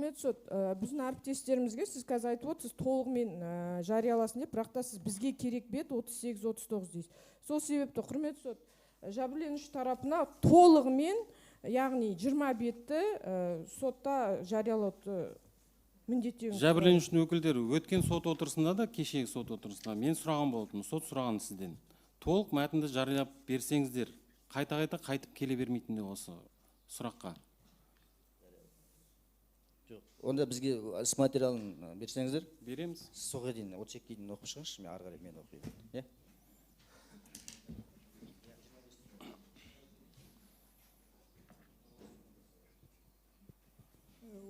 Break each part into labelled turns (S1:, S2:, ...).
S1: Құрметті сот, біздің әріптестерімізге сіз қазір айтып отырсыз, толығымен жарияласын деп, бірақ та сіз бізге керек бет 38-39 дейсіз. Сол себепті, құрметті сот, жәбірленуші тарапына толығымен, яғни 20 бетті сотта жариялауды міндеттеуіңіз.
S2: Жәбірленушінің өкілдері өткен сот отырысында да, кешегі сот отырысында мен сұраған болдым, сот сұраған сізден. Толық мәтінді жариялап берсеңіздер, қайта-қайта қайтып келе бермейтінде осы сұраққа.
S3: Онда бізге іс материалын берсеңіздер?
S2: Береміз.
S3: Соға дейін, 32-ге дейін оқып шығыңызшы, мен ары қарай мен оқимын.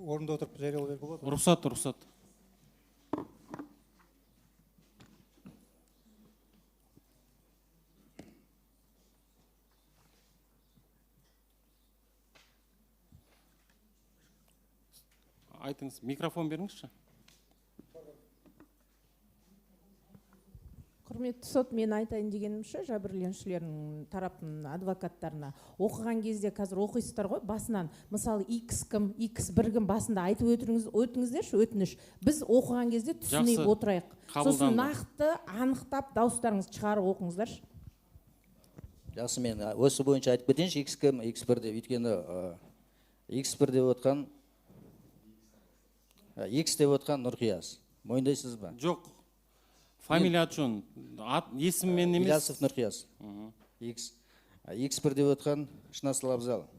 S4: Орында отырып жариялау болады.
S2: Рұқсат. Айтыңыз, микрофон беріңізші.
S5: Құрметті сот, мен айтайын дегенімші, жәбірленушілердің тарапының адвокаттарына оқыған кезде қазір оқисыздар ғой, басынан, мысалы X кім, X бір кім басында айтып өтіңіздерші, өтініш. Біз оқыған кезде түсініп отырайық. Сосын нақты анықтап дауыстарыңыз шығарып оқыңыздаршы.
S3: Жақсы, мен осы бойынша айтып кетейінші, X кім, X1 деп, өйткені X1 деп отқан X деп отқан Нұрқияс. Мойындайсыз ба?
S2: Жоқ. Фамилия атын, есіммен емес.
S3: Илясов Нұрқияс. X1 деп отқан Шынасыл Абзал.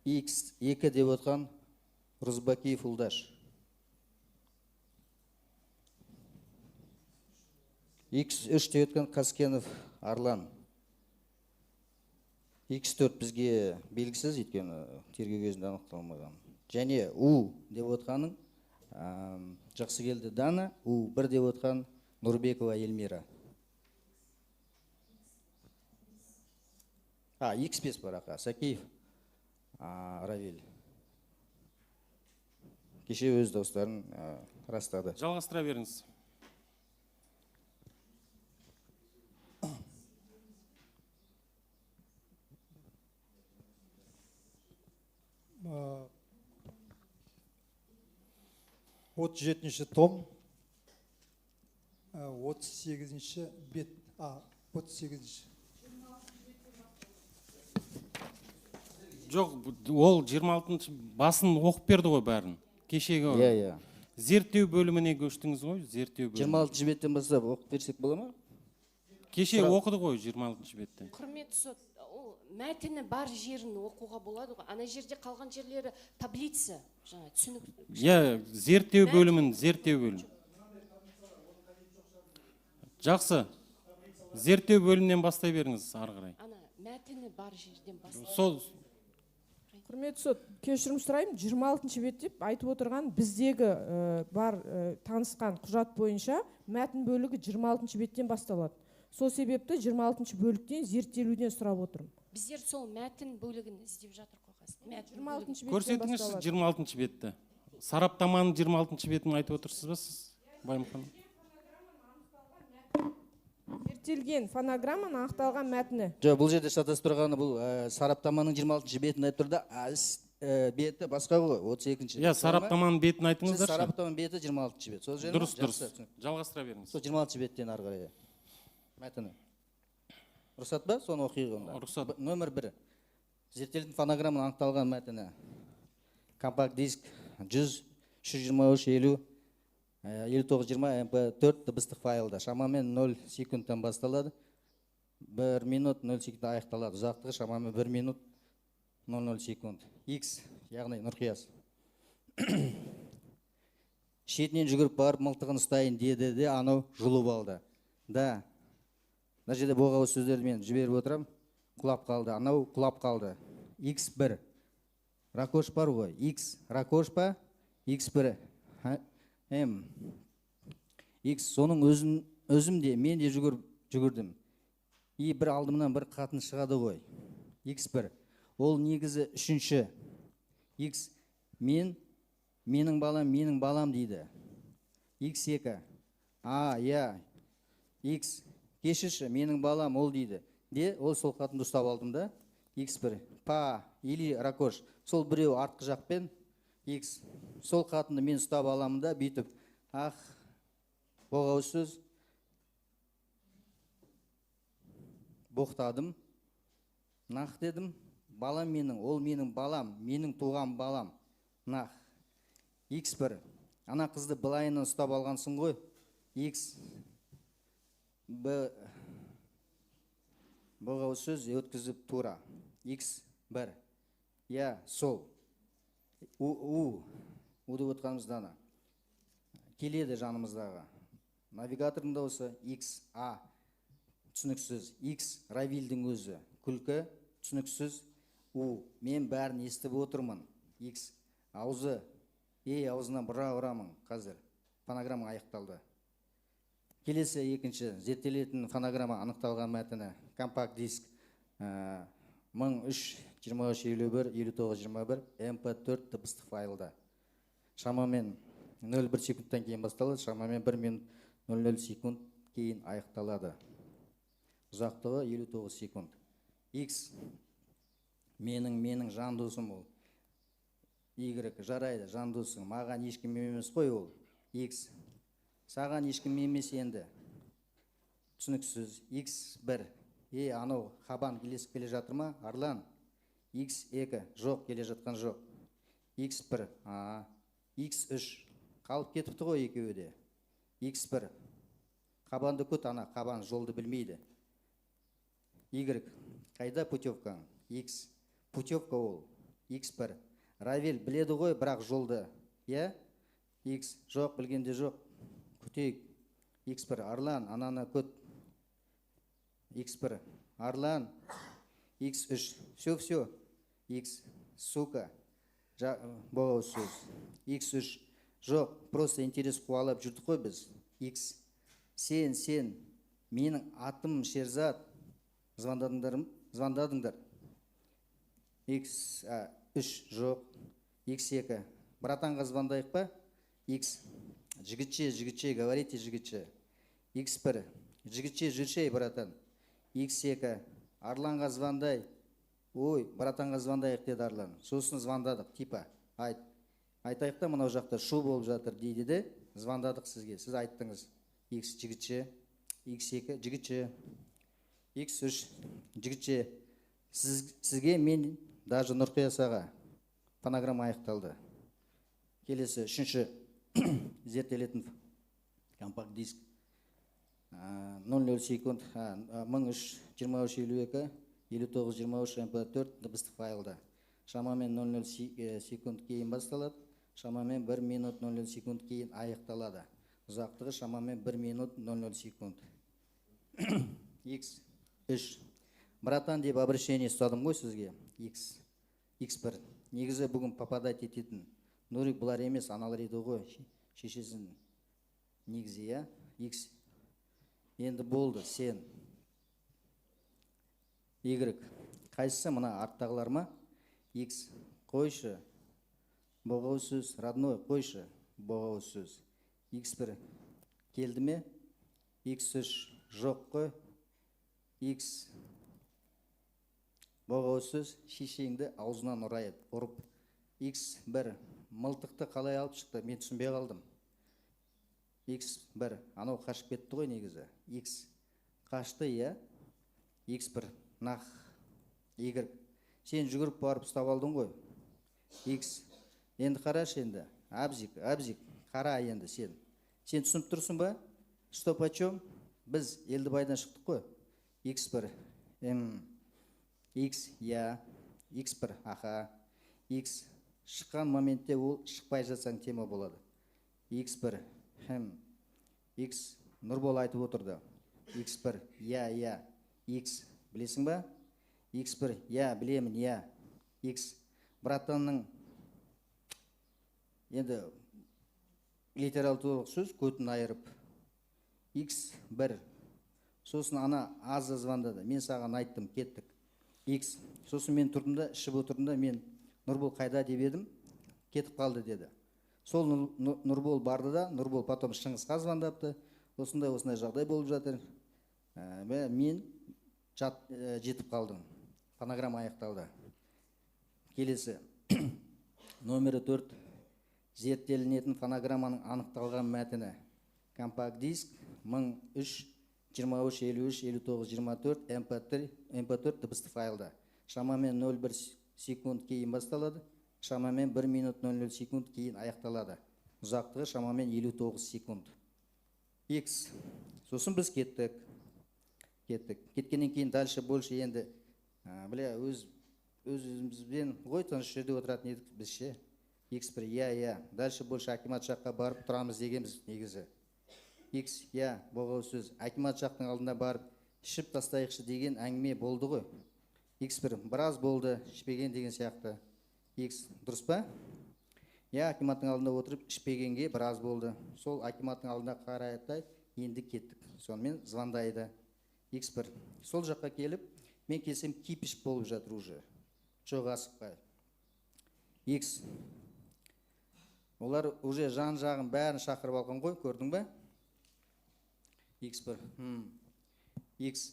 S3: X2 деп отқан Рузбакиев Улдаш. X3 деп отқан Қаскенов Арлан. X4 бізге белгісіз, еткені тергеу кезінде анықталмаған. Және U деп отқаның жақсы келді Дана, U1 деп отқан Нұрбекова Елмира. X5 бар ақа, Сакеев Равиль. Кеше өз достарын растады.
S2: Жалғастыра беріңіз.
S4: Вот 7-ші том, 38-ші бет, 38-ші.
S2: Жоқ, ол 26-шы басын оқып берді ғой бәрін. Кешегі зерттеу бөліміне көштіңіз ғой, зерттеу бөлімі.
S3: 26-шы беттен бастап оқып берсек бола ма?
S2: Кеше оқыды ғой 26-шы беттен.
S6: Құрметті сот, мәтіні бар жерін оқуға болады ғой. Ана жерде қалған жерлері таблица, жаңа түсінік.
S2: Зерттеу бөлімін, зерттеу бөлім. Жақсы. Зерттеу бөлімнен бастай беріңіз ары қарай.
S6: Ана мәтіні бар жерден бастай.
S2: Сол.
S1: Құрметті сот, кешірім сұраймын, 26-шы бет деп айтып отырған біздегі бар танысқан құжат бойынша мәтін бөлігі 26-шы беттен басталады. Сол себепті 26-шы бөліктен зерттелуден сұрап отырмын.
S6: Біздер сол мәтін бөлігін іздеп жатыр қоғаз.
S2: Көрсетіңізші 26-шы бетті. Сараптаманың 26-шы бетін айтып отырсыз ба сіз, Байымхан?
S1: Зерттелген фонограмманың анықталған мәтіні.
S3: Жоқ, бұл жерде шатасып тұрғаны бұл сараптаманың 26-шы бетін айтып тұрды, беті басқа ғой, 32-ші.
S2: Сараптаманың бетін айтыңыздаршы.
S3: Сараптаманың беті 26-шы бет.
S2: Дұрыс. Жалғастыра беріңіз.
S3: Сол 26-шы беттен ары қарай. Мәтіні. Рұқсат ба? Соны оқиық онда.
S2: Рұқсат.
S3: Нөмір 1. Зерттелген фонограмманың анықталған мәтіні. Компакт диск 100, 323, 50, 5920 MP4 дыбыстық файлда. Шамамен 0 секундтан басталады. 1 минут 0 секунд аяқталады. Ұзақтығы шамамен 1 минут 00 секунд. X, яғни Нұрқияс. Шетінен жүгіріп барып мылтығын ұстайын деді де, анау жұлып алды. Да. Мына жерде болған сөздерді мен жіберіп отырам. Құлап қалды. Анау құлап қалды. X1. Ракош бар ғой. X. Ракош па? X1. М. X. Соның өзім де, мен де жүгірдім. И бір алдымнан бір қатын шығады ғой. X1. Ол негізі үшінші. X. Менің балам дейді. X2. X. Кешірші, менің балам ол дейді. Де, ол сол қатынды ұстап алдым да. x1 па или ракош, сол біреу артқы жақпен x, сол қатынды мен ұстап аламын да бүйтіп ах боғау сөз боқтадым, нақ дедім, балам менің, ол менің балам, менің туған балам, нақ. X1, ана қызды былайынан ұстап алғансың ғой, X, боғау сөз өткізіп тура, X1, я, сол, уды өтқанымызда ана, келеді жанымыздағы, навигаторында осы X, A, түсініксіз, X, равильдің өзі, күлкі, түсініксіз, мен бәрін естіп отырмын, X, аузы, аузынан бұра-ұрамын қазір, фонограмма аяқталды. Келесі екінші, зерттелетін фонограмма анықталған мәтіні, компакт диск 1003-23-51-59-21 MP4 дыбыстық файлда. Шамамен 0,1 секундтан кейін басталады, шамамен 1 минут 00 секунд кейін аяқталады. Ұзақтығы 59 секунд. X, менің жан досым ол. Y, жарайды, жан досың, маған ешкім емес қой ол. X, саған ешкім емес енді. Түсініксіз. X1, анау хабан келесіп келе жатыр ма? Арлан. X2, жоқ, келе жатқан жоқ. X1, X3, қалып кетіпті ғой екеуі де. X1, хабанды көт, ана хабан жолды білмейді. Y, қайда путевкаң? X, путевка ол. X1, Равель біледі ғой, бірақ жолды. X, жоқ, білгенде жоқ. Күтейік. X1, Арлан, ананы көт. X1, Арлан. X3, все. X, сука. Боғау сөз. X3, жоқ, просто интерес қуалап жүрдік қой біз. X, сен, менің атым Шерзат. Звондадыңдар. X3, жоқ. X2, братанға звондайық па? X, жігітше, говорите жігітше. X1, жігітше жүршей, братан. X2, Арланға звондай. Ой, братанға звондайық деді Арлан. Сосын звондадық, типа, айтайық та мынау жақта шу болып жатыр дейді де, звондадық сізге, сіз айттыңыз. X, жігітше, X2, жігітше, X3, жігітше, сізге мен даже Нұрқиясаға фонограмма аяқталды. Келесі, үшінші зерттелетін компакт диск 00 секунд, 1003-23-52, 59-23 MP4 дыбыстық файлда. Шамамен 00 секунд кейін басталады, шамамен 1 минут 00 секунд кейін аяқталады. Ұзақтығы шамамен 1 минут 00 секунд. X3, братан деп обращение ұстадым ғой сізге. X1, негізі бүгін попадать ететін. Нұрик бұлар емес, аналар еді ғой, шешесін негізі, X, енді болды, сен. Y, қайсысы мұна арттағылар ма? X, қойшы, боғау сөз, родной, қойшы, боғау сөз. X1, келді ме? X3, жоқ қой. X, боғау сөз, шешеңді аузынан ұрып. X1, мылтықты қалай алып шықты, мен түсінбей қалдым. X1, анау қашып кетті ғой негізі. X, қашты, X1, нақ. Y, сен жүгіріп барып ұстап алдың ғой. X, енді қараш енді, абзик, қара енді сен. Сен түсініп тұрсың ба? Что почем? Біз Елдібайдан шықтық қой. X1, X, X1, X, шыққан моментте ол шықпай жатсаң тема болады. X1, X, Нұрбол айтып отырды. X1, X, білесің ба? X1, білемін, X, братанның енді литературалық сөз көтін айырып. X1, сосын ана азы звондады, мен саған айттым, кеттік. X, сосын мен тұрдым да, ішіп отырдым да, мен Нұрбол қайда деп едім, кетіп қалды деді. Сол Нұрбол барды да, Нұрбол потом Шыңғысқа звондапты, осындай жағдай болып жатыр. Мен жетіп қалдым. фонограмма аяқталды. Келесі. Номері 4. Зерттелінетін фонограмманың анықталған мәтіні. Компакт диск 1003 23 53 59 24 MP4 дыбысты файлда. Шамамен 0,1 секунд кейін басталады. Шамамен 1 минут 00 секунд кейін аяқталады. Ұзақтығы шамамен 59 секунд. X. Сосын біз кеттік. Кеткеннен кейін дальше больше енді өзімізбен ғой тыныш жерде отыратын едік біз ше. X1 я. Дальше больше акимат жаққа барып тұрамыз дегенбіз негізі. X я болғау сөз. Акимат жақтың алдына барып ішіп тастайықшы деген әңгіме болды ғой. X1 біраз болды, ішпеген деген сияқты. X дұрыс па? Я акиматтың алдында отырып ішпегенге біраз болды. Сол акиматтың алдына қарайтай енді кеттік. Сонымен звондайды. X1 сол жаққа келіп, мен келсем кипіш болып жатыр уже. Жоқ асықпай. X олар уже жан жағын бәрін шақырып алған ғой, көрдің бе? X1 X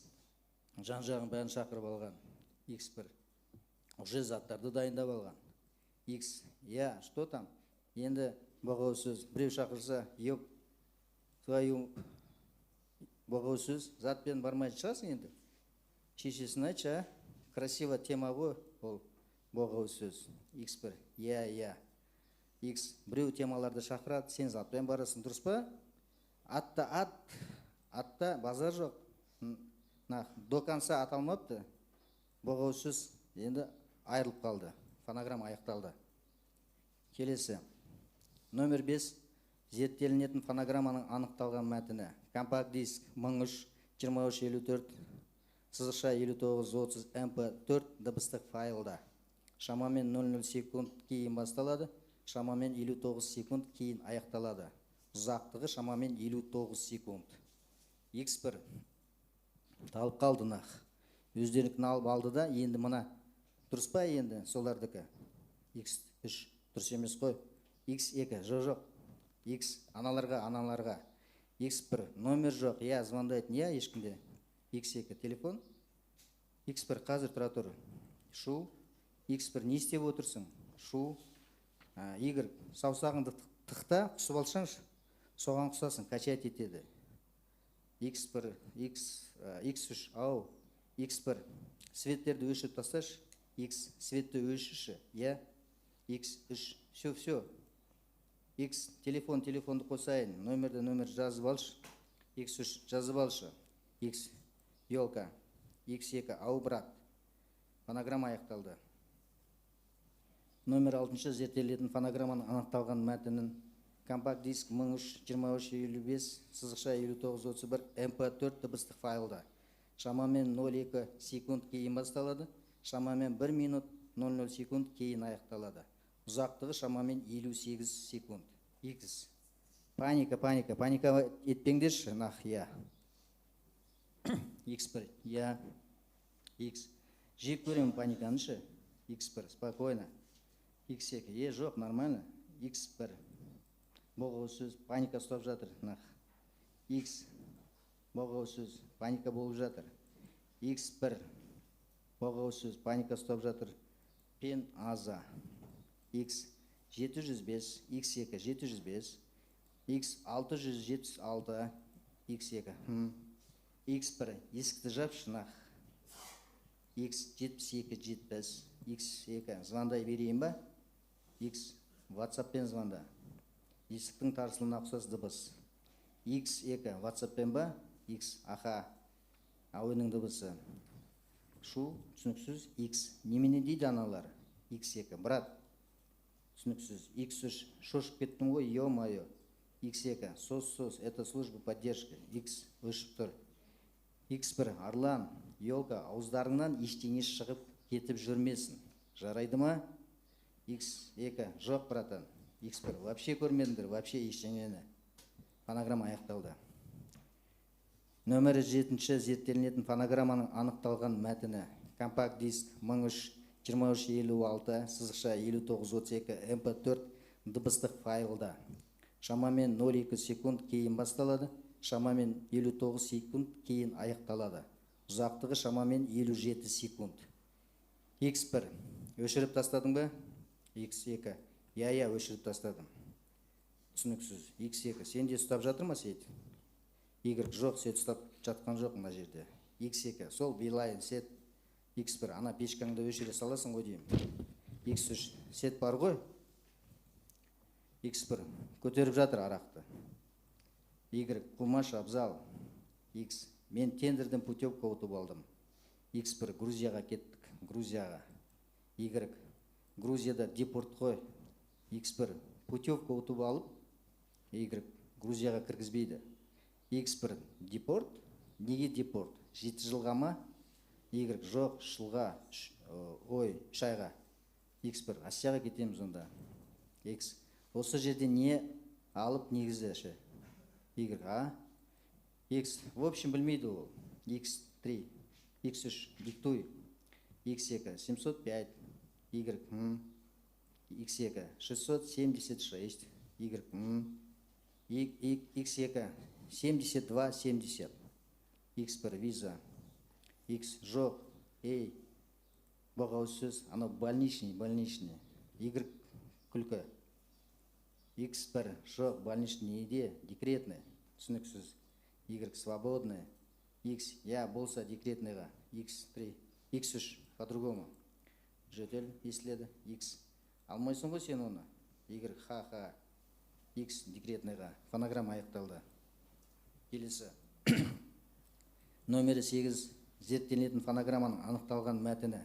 S3: жан жағын бәрін шақырып алған. X1 уже заттарды дайындап алған. X я, что там? Енді боғау сөз, біреу шақырса, еп, твою боғау сөз, затпен бармайды шығасың енді. Шешесін айтшы, красиво тема ғой, ол боғау сөз. X1 я. X біреу темаларды шақырады, сен затпен барасың, дұрыс па? Атта базар жоқ. До конца аталмапты. Боғау сөз енді айырылып қалды. Фонограмма аяқталды. Келесі. Номер 5. Зерттелінетін фонограмманың анықталған мәтіні. Компакт диск 1003 23 54 сызықша 59 30 MP4 дыбыстық файлда. Шамамен 00 секунд кейін басталады. Шамамен 59 секунд кейін аяқталады. Ұзақтығы шамамен 59 секунд. X1 талып қалды нақ. Өздерінікін алып алды да, енді мына дұрыс па енді солардікі? X3 дұрыс емес қой. X2 жоқ. X аналарға. X1 номер жоқ. Я звондайтын, я ешкімде. X2 телефон. X1 қазір тұра тұр. Шу. X1 не істеп отырсың? Шу. Игорь, саусағыңды тықта, құсып алшаңшы. Соған құсасын, качать етеді. X1, X3, ау. X1, светтерді өшіп тасташы. X, светті өшіші, я. X3, все. X, телефонды қосайын, номер жазып алшы. X3, жазып алшы. X, елка. X2, ау, брат. Фонограмма аяқталды. Номер 6 зерттелетін фонограмманың анықталған мәтінін. Компакт диск 1003 23 55 сызықша 59 31 MP4 дыбыстық файлда. Шамамен 0,2 секунд кейін басталады. Шамамен 1 минут 00 секунд кейін аяқталады. Ұзақтығы шамамен 58 секунд. X. Паника етпеңдерші, нах, я. X1, я. X. Жеп көремін паниканышы. X1, спокойно. X2, жоқ, нормально. X1. Боғау сөз, паника ұстап жатыр, нах. X. Боғау сөз, паника болып жатыр. X1. Боғау сөз, паника ұстап жатыр. Пен аза. X. 705, X2, 705. X. 676, X2. X1. Есікті жапшы, нах. X. 72, 70. X2. Звондай берейін ба? X. WhatsApp-пен звонда. Есіктің тарсылына ұқсас дыбыс. X2. WhatsApp-пен ба? X. Аха. Ауының дыбысы. Шу. Түсініксіз. X. Немене дейді аналар? X2. Брат. Түсініксіз. X3. Шошып кеттім ғой, ё-майо. X2. Сос. Это служба поддержки. X. Өшіп тұр. X1. Арлан. Елка. Ауыздарыңнан ештеңе шығып кетіп жүрмесін. Жарайды ма? X2. Жоқ, братан. X1. Вообще көрмедіңдер, вообще ештеңені. Фонограмма аяқталды. Нөмірі 7 зерттелінетін фонограмманың анықталған мәтіні. Компакт диск 1003 23 56 сызықша 59 32 MP4 дыбыстық файлда. Шамамен 0,2 секунд кейін басталады. Шамамен 59 секунд кейін аяқталады. Ұзақтығы шамамен 57 секунд. X1 өшіріп тастадың ба? X2 иә өшіріп тастадым. Түсініксіз. X2 сен де ұстап жатыр ма сет? Y жоқ, сет ұстап жатқан жоқ мына жерде. X2 сол билайын сет. X1 ана пешкаңды өшіре саласың ғой деймін. X3 сет бар ғой. X1 көтеріп жатыр арақты. Y Кумаш Абзал. X мен тендерден путевка ұтып алдым. X1 Грузияға кеттік. Грузияға. Y Грузияда депорт қой. X1 путевка ұтып алып, Y Грузияға кіргізбейді. X1 депорт. Неге депорт? 7 жылға ма? Y жоқ, жылға, 3 айға. X1 Асияға кетеміз онда. X осы жерде не алып негізі ше? Y X в общем білмейді ол. X3 X3 диктуй. X2 705. Y X2 676. Y X2 72-70. X1 виза. X жоқ. Бағау сөз. Ана больничный. Y күлкі. X1 жоқ. Больничный неде? Декретный. Түсініксіз. Y свободный. X болса декретныйға. X3. X3 по-другому. Жөтел естіледі. X алмайсың ғой сен оны. Y X декретныйға. Фонограмма аяқталды. Келесі. Номері 8 зерттелетін фонограмманың анықталған мәтіні.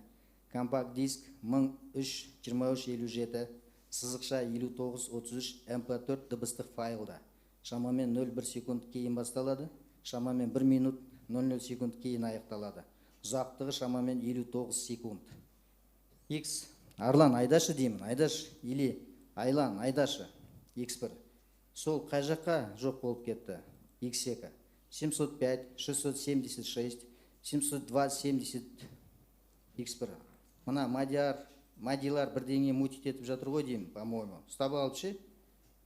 S3: Компакт диск 1003-2357, сызықша 59-33 MP4 дыбыстық файлда. Шамамен 0,1 секунд кейін басталады. Шамамен 1 минут 00 секунд кейін аяқталады. Ұзақтығы шамамен 59 секунд. X Арлан айдашы деймін. Айдаш или Айлан айдашы. X1 сол қай жаққа жоқ болып кетті? X2 705, 676, 702-70. X1 мына мадилар бірдеңе мутит етіп жатыр ғой деймін, по-моему. Ұстап алып ше?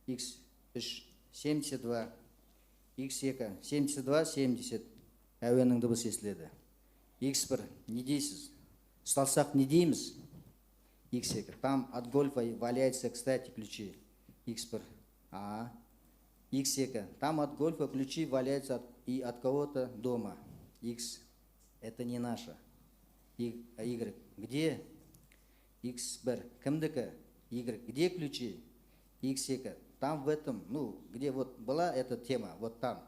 S3: X3 72, X2 72-70 әуеннің дыбысы естіледі. X1 не дейсіз? Ұсталсақ не дейміз? X2 там от гольфа валяется, кстати, ключи. X1 X2 там от гольфа ключи валяются и от кого-то дома. X это не наше. Y где? X1 кімдікі? Y где ключи? X2 там в этом, где вот была эта тема, вот там.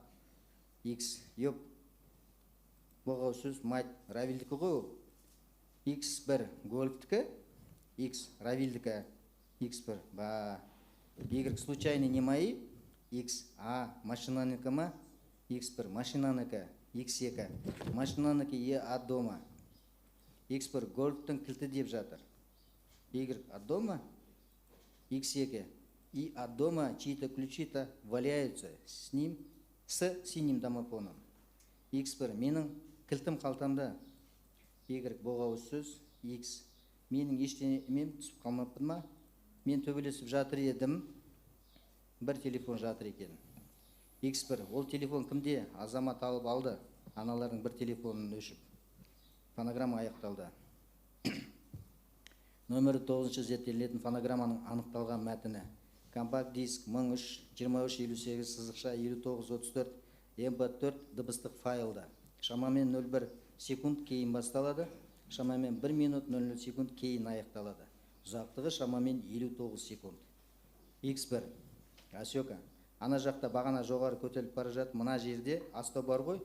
S3: X Боғау сөз мать Равильдікі ғой. X1 гольфтікі, X Равильдікі, X1 Y случайно не мои? X машинаныкі ма? X1 машинаныкі, X2 машинаныкі от дома. X1 гольфтің кілті деп жатыр. Y от дома? X2 и от дома чьи-то ключи-то валяются с синим домофоном. X1 менің кілтім қалтамда. Y боғау сөз. X менің ештеңемем түсіп қалмаппын ма? Мен төбелесіп жатыр едім. Бір телефон жатыр екен. X1 ол телефон кімде? Азамат алып алды. Аналардың бір телефонын өшіп. Фонограмма аяқталды. Номері 9 зерттелетін фонограмманың анықталған мәтіні. Компакт диск 1003-2358, сызықша 59-34 MP4 дыбыстық файлда. Шамамен 0,1 секунд кейін басталады. Шамамен 1 минут 00 секунд кейін аяқталады. Ұзақтығы шамамен 59 секунд. X1 Асёка, ана жақта бағана жоғары көтеріліп бара жатып, мына жерде аста бар ғой,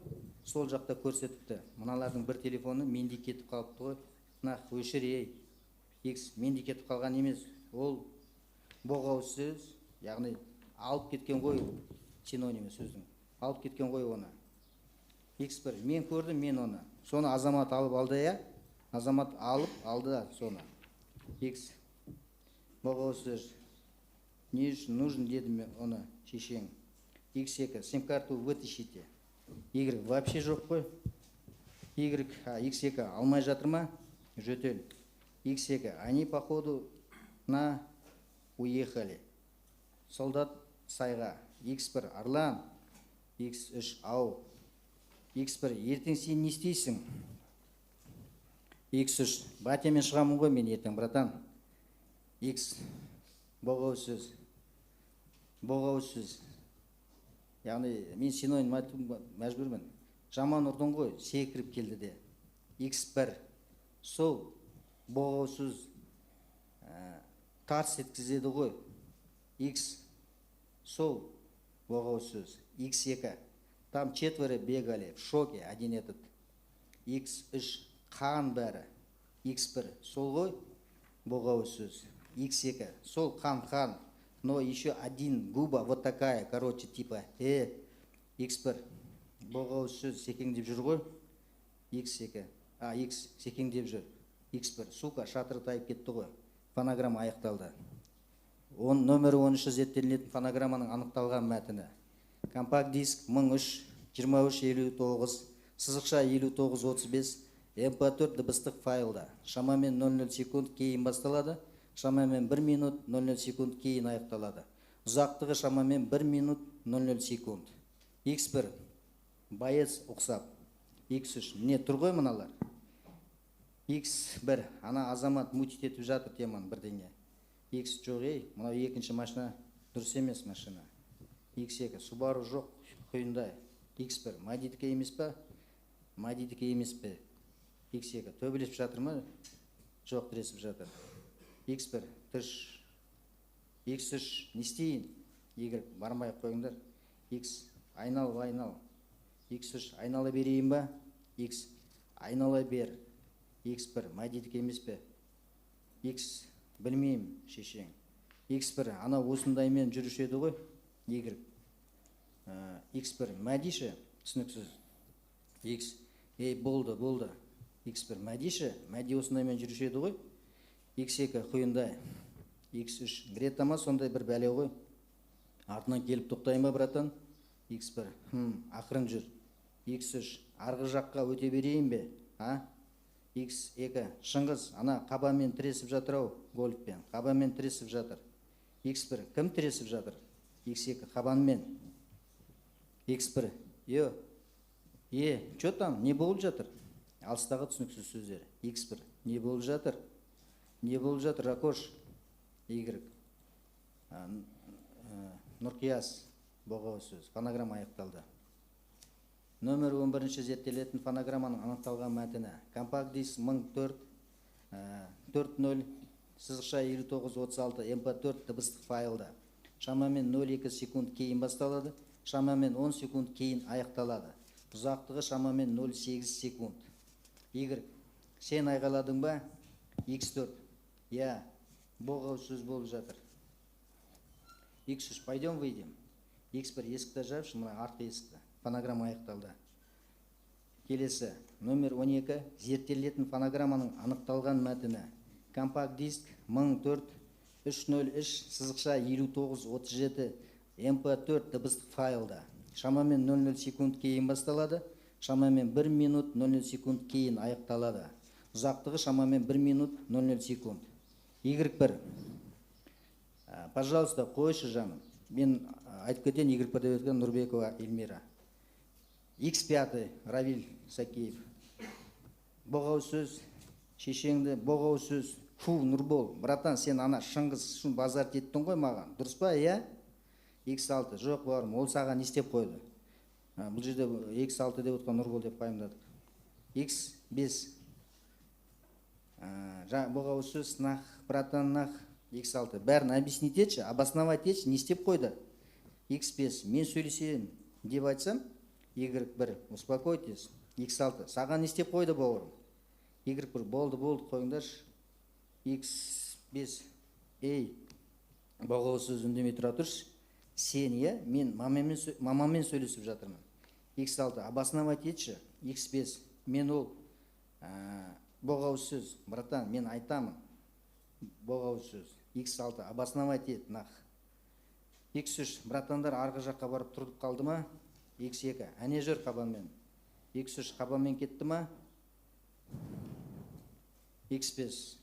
S3: сол жақта көрсетіпті. Мыналардың бір телефоны менде кетіп қалыпты ғой. Нақ өшір X менде кетіп қалған емес. Ол боғау сөз, яғни алып кеткен ғой, синонимі сөздің. Алып кеткен ғой оны. X1 мен көрдім, мен оны. Соны азамат алып алды, я? Азамат алып алды соны. X боғау сөз. Не үшін нужен деді оны шешең. X2 сим-карту вытащите. Y вообще жоқ қой. X2 алмай жатыр ма? Жөтел. X2 они походу уехали. Солдат сайға. X1 Арлан. X3 ау. X1 ертең сен не істейсің? x3 батямен шығамын ғой мен ертең, братан. x боғауыз сөз. Боғауыз сөз. Яғни мен синоним айтуға мәжбүрмін. Жаман ұрдың ғой, секіріп келді де. x1 сол боғауыз сөз тарс еткізеді ғой. x сол боғауыз сөз. x2 там четверо бегали в шоке, один этот. x3 қан бәрі. x1 сол ғой боғауыз сөз. x2 сол қан, но еще один губа вот такая, короче, типа x1 боғауыз сөз секеңдеп жүр ғой. x2 x секеңдеп жүр. x1 сука шатыры тайып кетті ғой. Фонограмма аяқталды. Нөмірі 13 зерттелінетін фонограмманың анықталған мәтіні. Компакт диск 1003-23-59, сызықша 59-35, MP4 дыбыстық файлда. Шамамен 00 секунд кейін басталады, шамамен 1 минут 00 секунд кейін аяқталады. Ұзақтығы шамамен 1 минут 00 секунд. X1 байыз ұқсап. X3 не тұр ғой мыналар? X1 ана азамат мутит етіп жатыр теманы бірдеңе. X жоқ, мынау екінші машина дұрыс емес машина. X2 Subaru жоқ, Hyundai. X1 Мадидікі емес па? Мадидікі емес пе? X2 төбелесіп жатыр ма? Жоқ, тіресіп жатыр. X1 тыш. X3 не істейін? Y бармай қойыңдар. X айнал. X3 айнала берейін ба? X айнала бер. X1 Мадидікі емес пе? X білмеймін шешең. X1 ана осындаймен жүрушеді ғой. Y X1 мәдиші түсініксіз. X болды. X1 мәдиші, мәди осындаймен жүрушеді ғой. X2 Hyundai. X3 Грета ма сондай бір бәле ғой. Артынан келіп тоқтайын ба, братан? X1 ақырын жүр. X3 арғы жаққа өте берейін бе? X2 Шыңғыз ана қабамен тіресіп жатыр ау, гольфпен. Қабамен тіресіп жатыр. X1 кім тіресіп жатыр? X2 қабанмен. X1 что там? Не болып жатыр? Алыстағы түсініксіз сөздер. X1 не болып жатыр? Не болып жатыр, Ракош? Y Нұрқияс боғауыз сөз. Фонограмма аяқталды. Нөмір 11 зерттелетін фонограмманың анықталған мәтіні. Компакт диск 1040 сызықша 5936 MP4 дыбыстық файлда. Шамамен 0,2 секунд кейін басталады, шамамен 10 секунд кейін аяқталады. Ұзақтығы шамамен 0,8 секунд. Y сен айғаладың ба? X4 боғауыз сөз болып жатыр. X3 пойдем выйдем. X1 есікті жапшы, мына артқы есікті. Фонограмма аяқталды. Келесі, нөмір 12 зерттелетін фонограмманың анықталған мәтіні. Компакт диск 1004-303 сызықша 5937 MP4 дыбыстық файлда. Шамамен 00 секунд кейін басталады, шамамен 1 минут 00 секунд кейін аяқталады. Ұзақтығы шамамен 1 минут 00 секунд. Y1 пожалуйста, қойшы жаным. Мен айтып кетен Y1 деп өткен Нұрбекова Эльмира. X5 Равиль Сакеев. Боғауыз сөз, шешеңді боғауыз сөз. Нұрбол, братан, сен ана Шыңғыз үшін базар еттің ғой маған. Дұрыс па, X6 жоқ бауырым, ол саған не істеп қойды? Бұл жерде X6 деп отқан Нұрбол деп пайымдадық. X5 боғауыз сөз, нах, братан, нах. X6 бәрін объяснить етші, обосновать етші, не істеп қойды? X5 мен сөйлесейін деп айтсам, Y1 успокойтесь. X6 саған не істеп қойды бауырым? Y1 болды қойыңдаршы. X5 боғауыз сөз үндемей тұра тұршы. Сен мен мамамен сөйлесіп жатырмын. X6 обосновать етші. X5 мен ол боғауыз сөз, братан, мен айтамын. Боғауыз сөз. X6 обосновать ет, нах. X3 братандар арғы жаққа барып тұрдып қалды ма? X2 әне жүр қабанмен. X3 қабанмен кетті ма? X5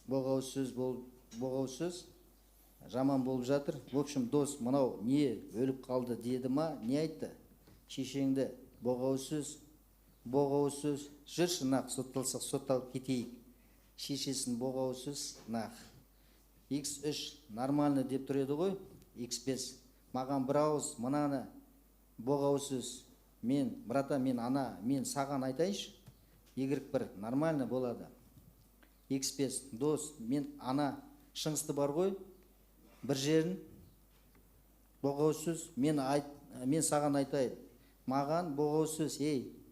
S3: боғауыз сөз жаман болып жатыр. В общем, дос, мынау не өліп қалды деді ма? Не айтты? Шешеңді боғауыз сөз боғау сөз жүрші нақ, сотталсақ сотталып кетейік. Шешесін боғау сөз нақ. X3 нормально деп тұр еді ғой, X5 маған бір ауыз мынаны боғау сөз мен, брата, мен ана, мен саған айтайыншы, Y1 нормально болады. X5 дос, мен ана шыңғысты бар ғой, бір жерін боғау сөз мен саған айтайын. Маған боғау сөз,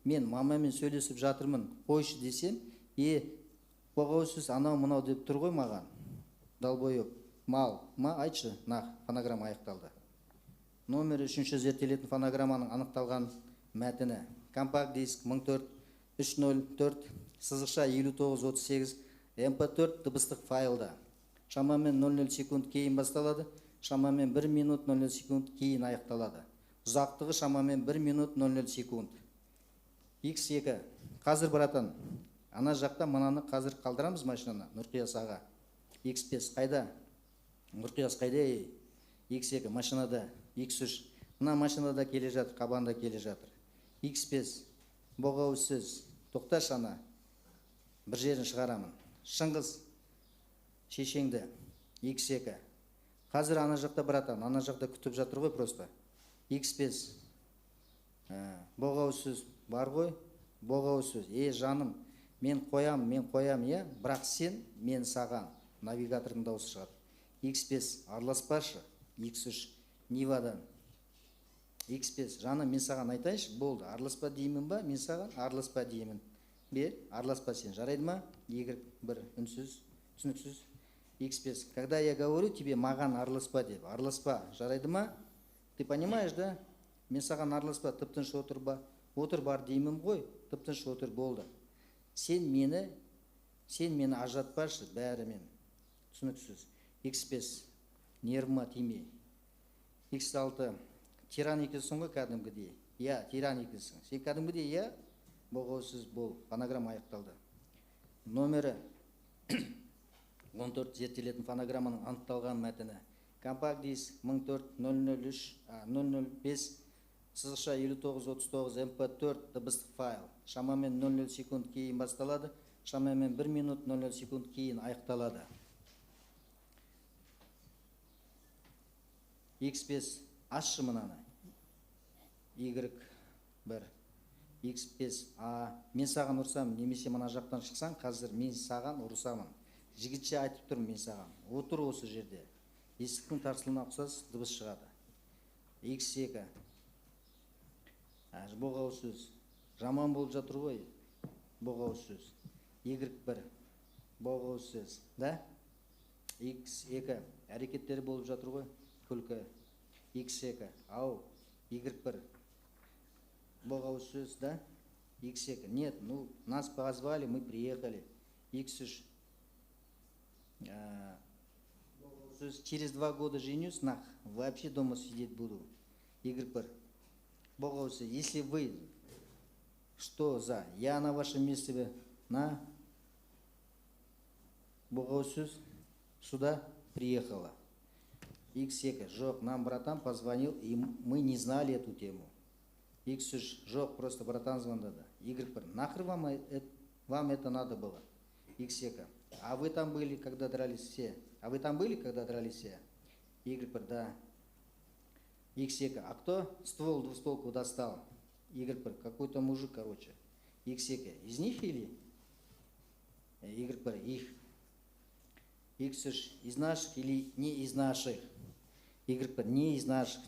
S3: мен мамамен сөйлесіп жатырмын, қойшы десем, боғау сөз анау мынау деп тұр ғой маған. Далбойып, мал, айтшы, нақ, фонограмма аяқталды. Номер 3 зерттелетін фонограмманың анықталған мәтіні. Компакт диск 14-304, сызықша 5938, MP4 дыбыстық файлда. Шамамен 00 секунд кейін басталады, шамамен 1 минут 00 секунд кейін аяқталады. Ұзақтығы шамамен 1 минут 00 секунд. X2. Қазір братан, ана жақта мынаны қазір қалдырамыз машинаны, Нұрқияс аға. X5 қайда? Нұрқияс қайда? X2 машинада. X3 мына машинада келе жатыр, қабанда келе жатыр. X5 боғау сөз. Тоқташ ана, бір жерін шығарамын. Шыңғыс шешеңді. X2 қазір ана жақта братан, ана жақта күтіп жатыр ғой просто. X5 боғау сөз бар ғой, боғау сөз. Жаным, мен қоям, бірақ сен, мен саған. Навигатордың дауысы шығады. X5 араласпашы. X3 Нивадан. X5 жаным, мен саған айтайыншы, болды. Араласпа деймін ба, мен саған араласпа деймін. Бер, араласпа сен, жарайды ма? Y1 үнсіз, түсініксіз. X5 когда я говорю тебе маған араласпа деп, араласпа, жарайды ма? Ты понимаешь, да? Мен саған араласпа, тып-тыныш отыр ба? Отыр бар деймін ғой, тып-тыныш отыр, болды. Сен мені ажыратпашы бәрімен. Түсініксіз. X5 нервыма тимей. X6 тиран екенсің ғой кәдімгідей. Тиран екенсің. Сен кәдімгідей, боғаусыз бол. Фонограмма аяқталды. Номері 14 зерттелетін фонограмманың анықталған мәтіні. Компакт диск 14-005, сызықша 5939, MP4 дыбыстық файл. Шамамен 00 секунд кейін басталады, шамамен 1 минут 00 секунд кейін аяқталады. X5 ашшы мынаны. Y1 X5 мен саған ұрсам, немесе мына жақтан шықсаң, қазір мен саған ұрсамын. Жігітше айтып тұрмын мен саған. Отыр осы жерде. Есіктің тарсылына ұқсас дыбыс шығады. X2 боғау сөз. Жаман болып жатыр ғой. Боғау сөз. Y1 боғау сөз. Да? X2 әрекеттері болып жатыр ғой. Күлкі. X2 Y1 боғау сөз, да? X2 нет, нас позвали, мы приехали. X3 через 2 года женюсь, вообще дома сидеть буду. Y1 боғау сөз. Если вы что за, я на вашем месте боғау сөз сюда приехала. X2 жоқ, нам братан позвонил, и мы не знали эту тему. X3 жоқ, просто братан звондады. Y1 нахер вам это надо было? X2 а вы там были, когда дрались все? Y1 да. X2 а кто ствол двустволку достал? Y1 какой-то мужик, короче. X2 из них или? Y1 их. X3 из наших или не из наших? Y1 не из наших.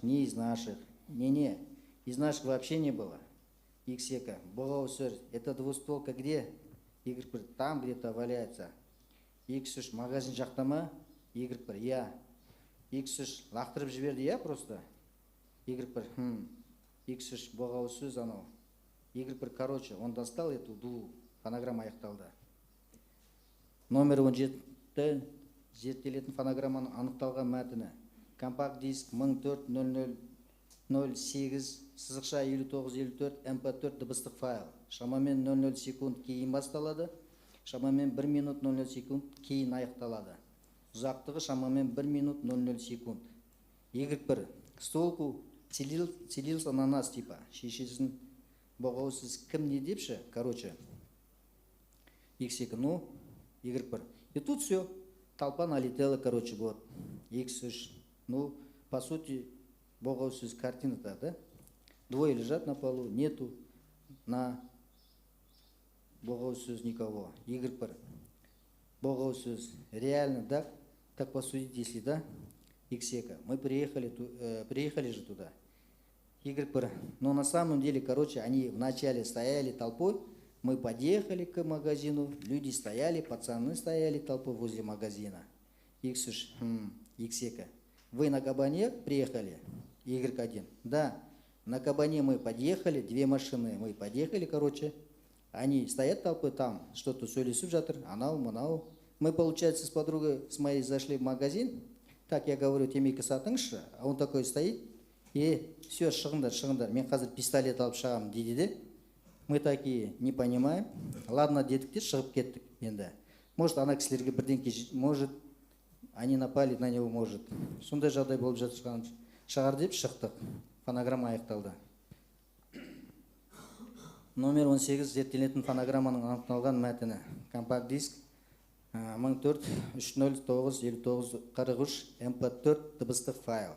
S3: Не, из наших вообще не было. X2 боғау сөз. Это двустволка где? Y1 там где-то валяется. X3 магазин жақта ма? Y1 X3 лақтырып жіберді, просто? Y1 X3 боғау сөз анау. Y1 короче, он достал эту дулу. Фонограмма аяқталды. Номер 17 зерттелетін фонограмманың анықталған мәтіні. Компакт диск 14-0008, сызықша 5954, MP4 дыбыстық файл. Шамамен 00 секунд кейін басталады, шамамен 1 минут 00 секунд кейін аяқталады. Ұзақтығы шамамен 1 минут 00 секунд. Y1 столку целился на нас, типа, шешесін бұғау сіз кім не депші, короче, x2, ну, y1. И тут все, толпа налетела, короче, вот, x3. Ну, по сути, бұғау сіз картина-то, да? Двое лежат на полу, нету на бұғау сөз никого, y1. Бұғау сөз реально, да? Так посудить, если да, x2. Мы приехали же туда. Y1. Но на самом деле, короче, они вначале стояли толпой, мы подъехали к магазину, люди стояли, пацаны стояли толпой возле магазина. X2. Вы на кабане приехали? Y1. Да, на кабане мы подъехали, две машины мы подъехали, короче. Они стоят толпой там, что-то сөйлесіп жатыр, анау, мынау. Мы, получается, с подругой, с моей зашли в магазин. Так, я говорю, темекі сатыңызшы, а он такой стоит. Все, шығыңдар, мен қазір пистолет алып шығамын дейді де. Мы такие не понимаем. Ладно, дедік те шығып кеттік енді. Может, ана кісілерге бірдеңке, может, они напали на него, может. Сондай жағдай болып жатыр шығар деп шықтық. Фонограмма аяқталды. Номер 18 зерттелетін фонограмманың анықталған мәтіні. Компакт диск 14-30-59-43 MP4 дыбыстық файл.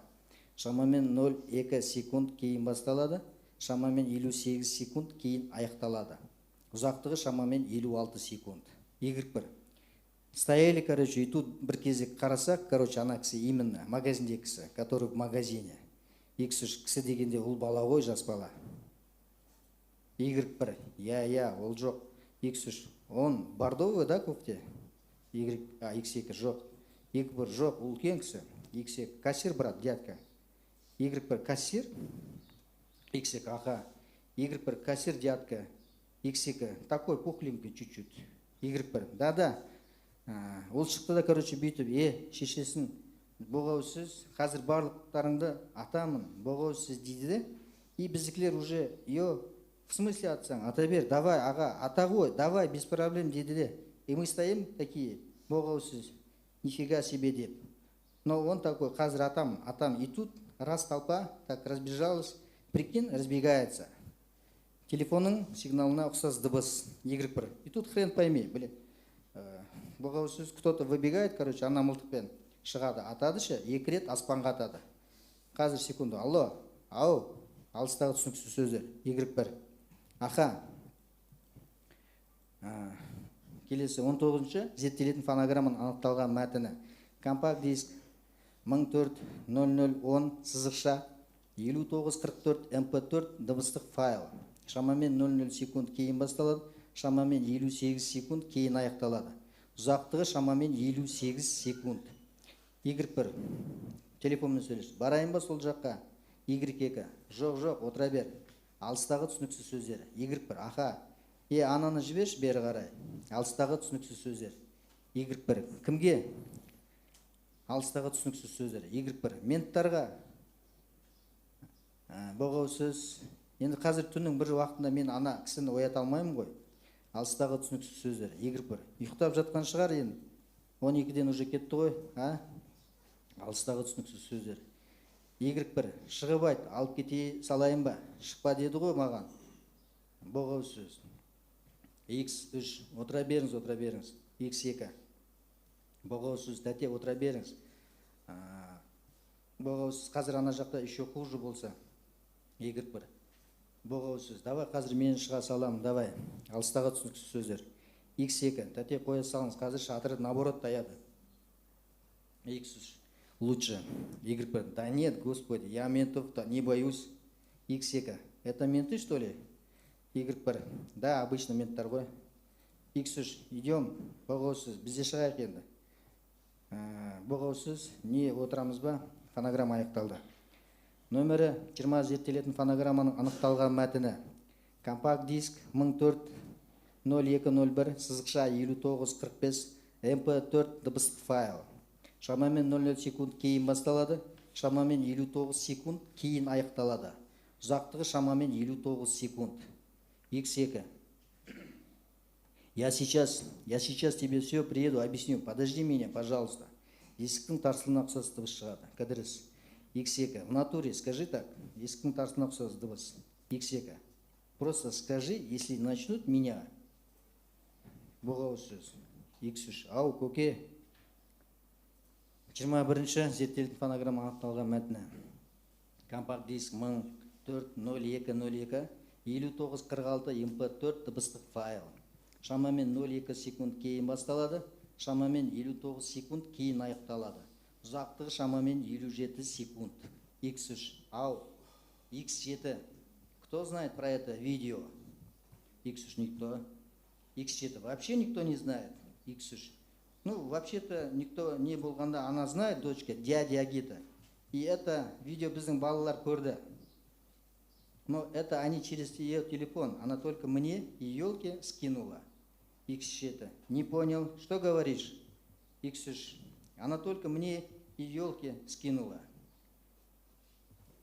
S3: Шамамен 0,2 секунд кейін басталады, шамамен 58 секунд кейін аяқталады. Ұзақтығы шамамен 56 секунд. Y1. Стояли, короче, и тут бір кезек қарасақ, короче, ана кісі именно магазинде кісі, который в магазине. X3 кісі дегенде ол бала ғой, жас бала. Y1. Ол жоқ. X3. Он бордовый, да, көпте? X2 жоқ. Y1 жоқ, үлкен кісі. X2 кассир, брат, дядка. Y1 кассир, X2 аға. Y1 кассир, дядка. X2 такой пухленький чуть-чуть. Y1. Да. Ол шықты да, короче, бүйтіп, шешесін, бұғау сіз, қазір барлықтарыңды атамын, бұғау сіз дейді де. И біздікілер уже, в смысле атсаң, ата бер, давай, аға, ата ғой, давай, без проблем дейді де. И мы стоим такие, бұғау сіз, нифига себе деп. Но он такой, қазір атам. И тут раз толпа так разбежалась, прикинь, разбегается. Телефонның сигналына ұқсас дыбыс, Y1. И тут хрен пойми, блин. Бұғау сөз, кто-то выбегает, короче, ана мылтықпен шығады, атады ше, 2 рет аспанға атады. Қазір секунду, алло, ау, алыстағы түсініксіз сөздер, Y1. Аха. Келесі 19-шы зерттелетін фонограмманың анықталған мәтіні. Компакт диск 14-00-10-59-44 MP4 дыбыстық файл. Шамамен 00 секунд кейін басталады, шамамен 58 секунд кейін аяқталады. Ұзақтығы шамамен 58 секунд. Y1. Телефонмен сөйлес. Барайын ба сол жаққа? Y2. Жоқ, отыра бер. Алыстағы түсініксіз сөздер. Y1. Аха. Ананы жіберші бері қарай. Алыстағы түсініксіз сөздер. Y1. Кімге? Алыстағы түсініксіз сөздер. Y1. Менттарға. Бұғау сөз. Енді қазір түннің бір уақытында мен ана кісіні оята алмаймын ғой. Алыстағы түсініксіз сөздер. Y1. Ұйықтап жатқан шығар енді. 12-ден уже кетті ғой. Алыстағы түсініксіз сөздер. Y1. Шығып айт, алып кете салайын ба? Шықпа деді ғой маған. Бұғау сөз. X3. Отыра беріңіз. X2. Бұғау сөз. Тәте, отыра беріңіз. Бұғау сөз. Қазір ана жақта еще хуже болса. Y1. Бұғау сөз. Давай, қазір мен шыға саламын, давай. Алыстағы түсініксіз сөздер. X2. Тәте, қоя салыңыз. Қазір шатыры наоборот таяды. X3. Лучше. Y1. Да нет, господи, я ментов-то не боюсь. X2. Это менты, что ли? Y1. Да, обычно менттар ғой. X3. Идем. Бұғау сөз. Бізде шығайық енді. Бұғау сөз. Не отырамыз ба? Фонограмма аяқталды. Номері 20 зерттелетін фонограмманың анықталған мәтіні. Компакт диск 14-02-01-59-45 MP4 дыбыстық файл. Шамамен 00 секунд кейін басталады, шамамен 59 секунд кейін аяқталады. Ұзақтығы шамамен 59 секунд. X2. Я сейчас тебе все приеду, объясню. Подожди меня, пожалуйста. Есіктің тарсылына ұқсас дыбыс шығады. Кідіріс. X2. В натуре, скажи так. Есіктің тарсылына ұқсас дыбыс. X2. Просто скажи, если начнут меня, боғау сөз, X3, ау көке, 21-ші зерттелетін фонограмма анықталған мәтіні. Компакт диск 1004-02-02, 5946 MP4 дыбыстық файл. Шамамен 02 секунд кейін басталады, шамамен 59 секунд кейін аяқталады. Ұзақтығы шамамен 57 секунд. X3, ау, X7. Кто знает про это видео? X3 никто. X7 вообще никто не знает. X3. Ну, вообще-то никто не болғанда, она знает, дочка, дядя Агита. И это видео біздің балалар көрді. Но это они через ее телефон. Она только мне и елке скинула. X7. Не понял, что говоришь? X3. Она только мне и елке скинула.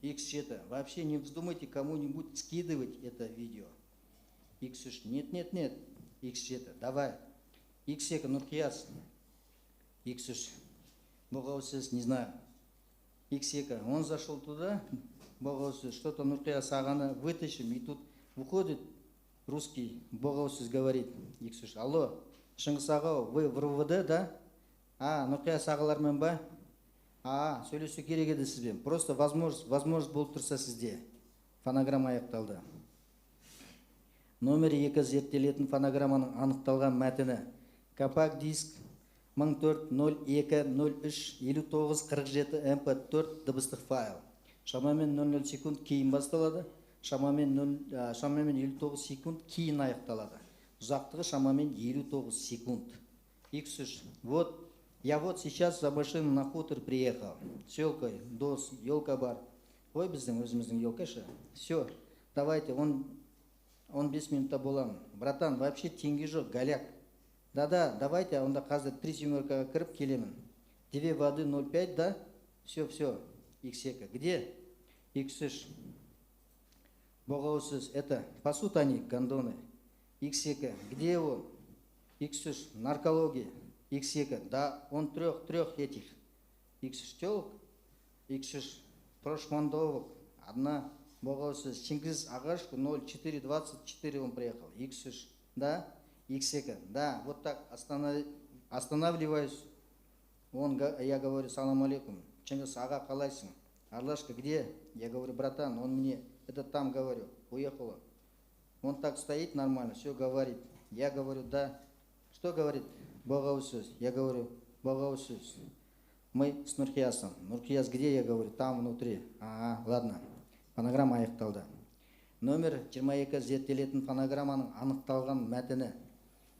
S3: X7. Вообще не вздумайте кому-нибудь скидывать это видео. X3. Нет. X7. Давай. X7. Нұрқияс. X3. Боғаусыз, не знаю. X7. Он зашел туда. Боғаусыз. Что-то Нұрқияс ағаны вытащим. И тут выходит русский. Боғаусыз говорит. X3. Алло. Шыңғыс аға, вы в РВД, да? Нұрқияс ағалармен ба? Сөйлесу керек еді сізбен. Просто возможность болып тұрса сізде. Фонограмма аяқталды. Номер 2 зерттелетін фонограмманың анықталған мәтіні. Компакт диск 14-02-03-5947 MP4 дыбыстық файл. Шамамен 00 секунд кейін басталады. Шамамен 59 секунд кейін аяқталады. Ұзақтығы шамамен 59 секунд. X3. Я сейчас за машину на хутор приехал. С елкой, дос, елка бар. Ой, өзіміздің елкаша. Все, давайте, он 5 минутта боламын. Братан, вообще теңге жоқ, голяк. Да, давайте, онда қазір 3 семеркаға кіріп келемін. 2 воды 0,5, да? Все, X7. Где? X3. Боғаусыз, это, пасут они, гондоны. X7. Где он? X3. Наркология. X7. Да, он трех этих. X3 телок. X3. Прошмандовок. Одна. Боғаусыз. Чингиз Ағашку 0424 он приехал. X3. Да? X7. Да, вот так останавливаюсь. Я говорю, салам алейкум. Чингиз Аға, қалайсың? Арлашка, где? Я говорю, братан, он мне, это там, говорю, уехала. Он так стоит нормально, все говорит. Я говорю, да. Что говорит? Боғаусыз. Я говорю, боғаусыз. Мы с Нұрқиясом. Нұрқияс где? Я говорю, там внутри. Ладно. Фонограмма аяқталды. Номер 22 зерттелетін фонограмманың анықталған мәтіні.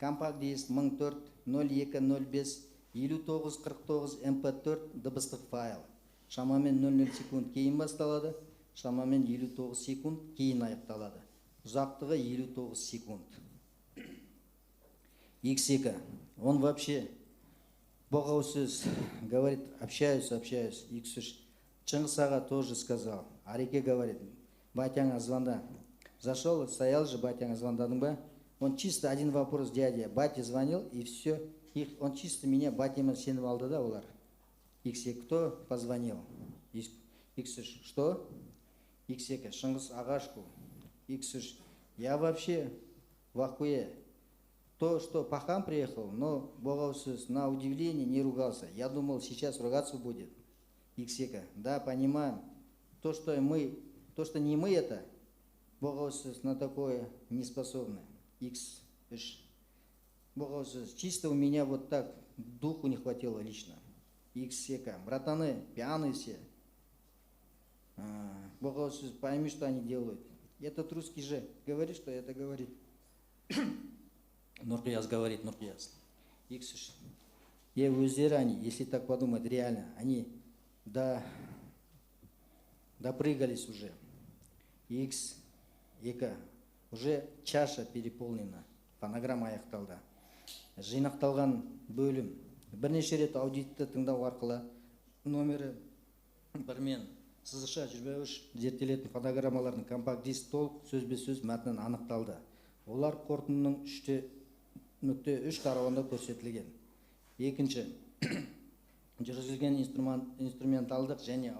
S3: Компакт диск 14-02-05-5949 MP4 дыбыстық файл. Шамамен 00 секунд кейін басталады. Шамамен 59 секунд кейін аяқталады. Ұзақтығы 59 секунд. X7. Он вообще боғаусыз говорит, общаюсь. X3. Чингис Аға тоже сказал. Ареке говорит, батяңа звонда. Зашел, стоял же, батяңа звондадың ба? Он чисто один вопрос, дядя. Батя звонил, и все. Он чисто меня, батямен сеніп алды да, олар. X7. Кто позвонил? X3. Что? X7. Шыңғыс Ағашку. X3. Я вообще в ахуе. То, что пахам приехал, но боғаусыз на удивление не ругался. Я думал, сейчас ругаться будет. X7. Да, понимаем. То, что не мы это, боғаусыз на такое не способны. X3. Боғаусыз. Чисто у меня вот так духу не хватило лично. X7. Братаны, пьяные все. Боғаусыз, пойми, что они делают. Этот русский же говорит, что это говорит. Нұрқияс говорит, Нұрқияс. X3. И өздері они, если так подумать, реально, они допрыгались уже. X2. Уже чаша переполнена. Фонограмма аяқталды. Жинақталған бөлім. Бірнеше рет аудитті тыңдау арқылы номері 1 мен сызықша 23 зерттелетін фонограммалардың компакт диск толық сөзбе-сөз мәтінін анықталды. Олар қорытындының 3.3 тарауында көрсетілген. Екінші, жүргізілген инструменталдық және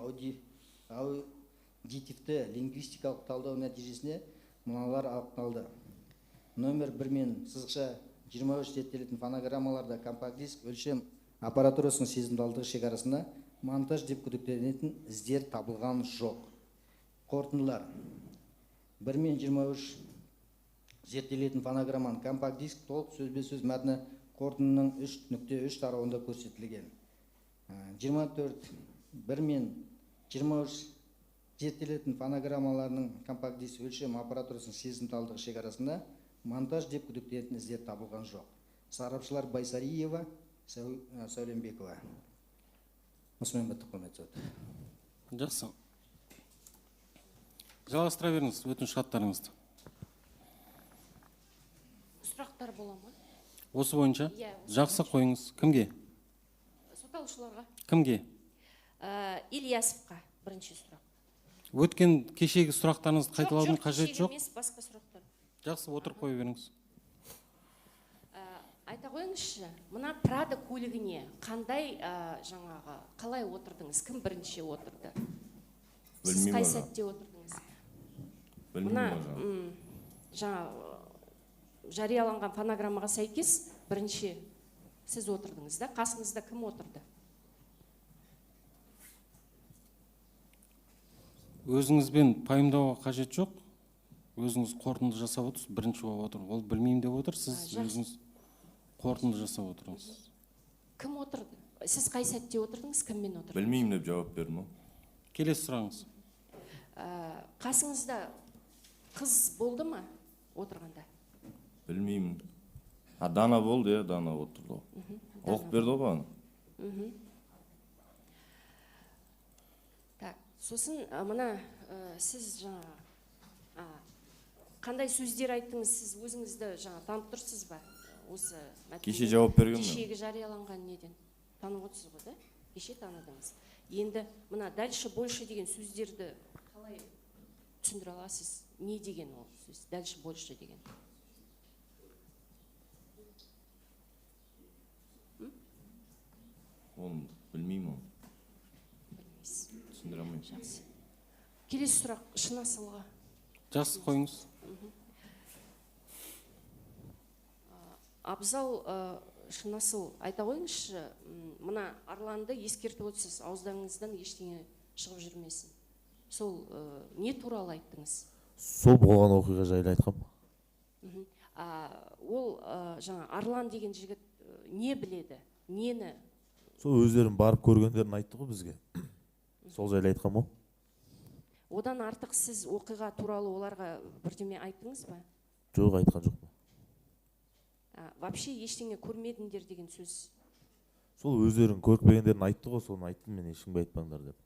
S3: аудитивті лингвистикалық талдау нәтижесінде мыналар анықталды. Номер 1 мен сызықша 23 зерттелетін фонограммаларда компакт диск өлшем аппаратурасының сезімталдығы шекарасында монтаж деп күдіктелетін іздер табылған жоқ. Қорытындылар. 1 мен 23 зерттелетін фонограмманың компакт диск толық сөзбе-сөз мәтіні қорытындының 3.3 тарауында көрсетілген. 24 1 мен 23 зерттелетін фонограммаларының компакт диск өлшем аппаратурасының сезімталдығы шекарасында монтаж деп күдіктелетін іздер табылған жоқ. Сарапшылар Байсариева, Сәуленбекова. Осымен біттік, құрметті сот.
S2: Жақсы. Жалғастыра беріңіз өтініш хаттарыңызды.
S6: Сұрақтар бола ма?
S2: Осы бойынша?
S6: Иә, осы
S2: Жақсы, қойыңыз. Кімге?
S6: Сотталушыларға.
S2: Кімге?
S6: Ильясовқа бірінші сұрақ.
S2: Өткен кешегі сұрақтарыңызды
S6: Жоқ,
S2: қайталаудың қажеті
S6: кешегі
S2: жоқ.
S6: емес, басқа сұрақтар.
S2: Жақсы, отырып қоя беріңіз.
S6: Айта қойыңызшы, мына Прада көлігіне қандай жаңағы қалай отырдыңыз? Кім бірінші отырды? Сіз
S7: Білмеймін
S6: қай
S7: аға.
S6: сәтте отырдыңыз?
S7: Білмеймін
S6: Мына
S7: аға.
S6: жаңағы жарияланған фонограммаға сәйкес бірінші сіз отырдыңыз да, қасыңызда кім отырды?
S2: Өзіңізбен пайымдауға қажет жоқ. Өзіңіз қорытынды жасап отырсыз, бірінші болып отыр. Ол білмеймін деп отыр, сіз өзіңіз қорытынды жасап отырыңыз.
S6: Кім отырды? Сіз қай сәтте отырдыңыз, кіммен отырдыңыз?
S7: Білмеймін деп жауап бердім.
S2: Келесі сұраңыз.
S6: Қасыңызда қыз болды ма отырғанда?
S7: Білмеймін. Дана болды, Дана отырды. Оқып берді оған.
S6: Так, сосын мына сіз жаңа қандай сөздер айттыңыз, сіз өзіңізді жаңа танып тұрсыз ба? Осы
S7: Кеше жауап берген мен.
S6: Кешегі жарияланған неден танып отырсыз ғой, да? Кеше таныдыңыз. Енді мына дальше больше деген сөздерді қалай түсіндіре аласыз? Не деген ол сөз? Дальше больше деген.
S7: Оны білмеймін.
S6: Білмейсіз.
S7: Түсіндіре алмаймын.
S6: Жақсы. Келесі сұрақ шын асылға.
S2: Жақсы, қойыңыз.
S6: Абзал шын асыл айта қойыңызшы, мына Арланды ескертіп отырсыз, ауыздарыңыздан ештеңе шығып жүрмесін. Сол не туралы айттыңыз?
S8: Сол болған оқиға жайлы айтқам.
S6: Ол жаңа Арлан деген жігіт не біледі? Нені?
S8: Сол өздерін барып көргендерін айтты ғой бізге. Сол жайлы айтқам ғой.
S6: Одан артық сіз оқиға туралы оларға бірдеме айттыңыз ба?
S8: Жоқ, айтқан жоқпын.
S6: Вообще ештеңе көрмедіңдер деген сөз.
S8: Сол өздерін көрмегендерін айтты ғой, соны айттым мен, ешкімге айтпаңдар деп.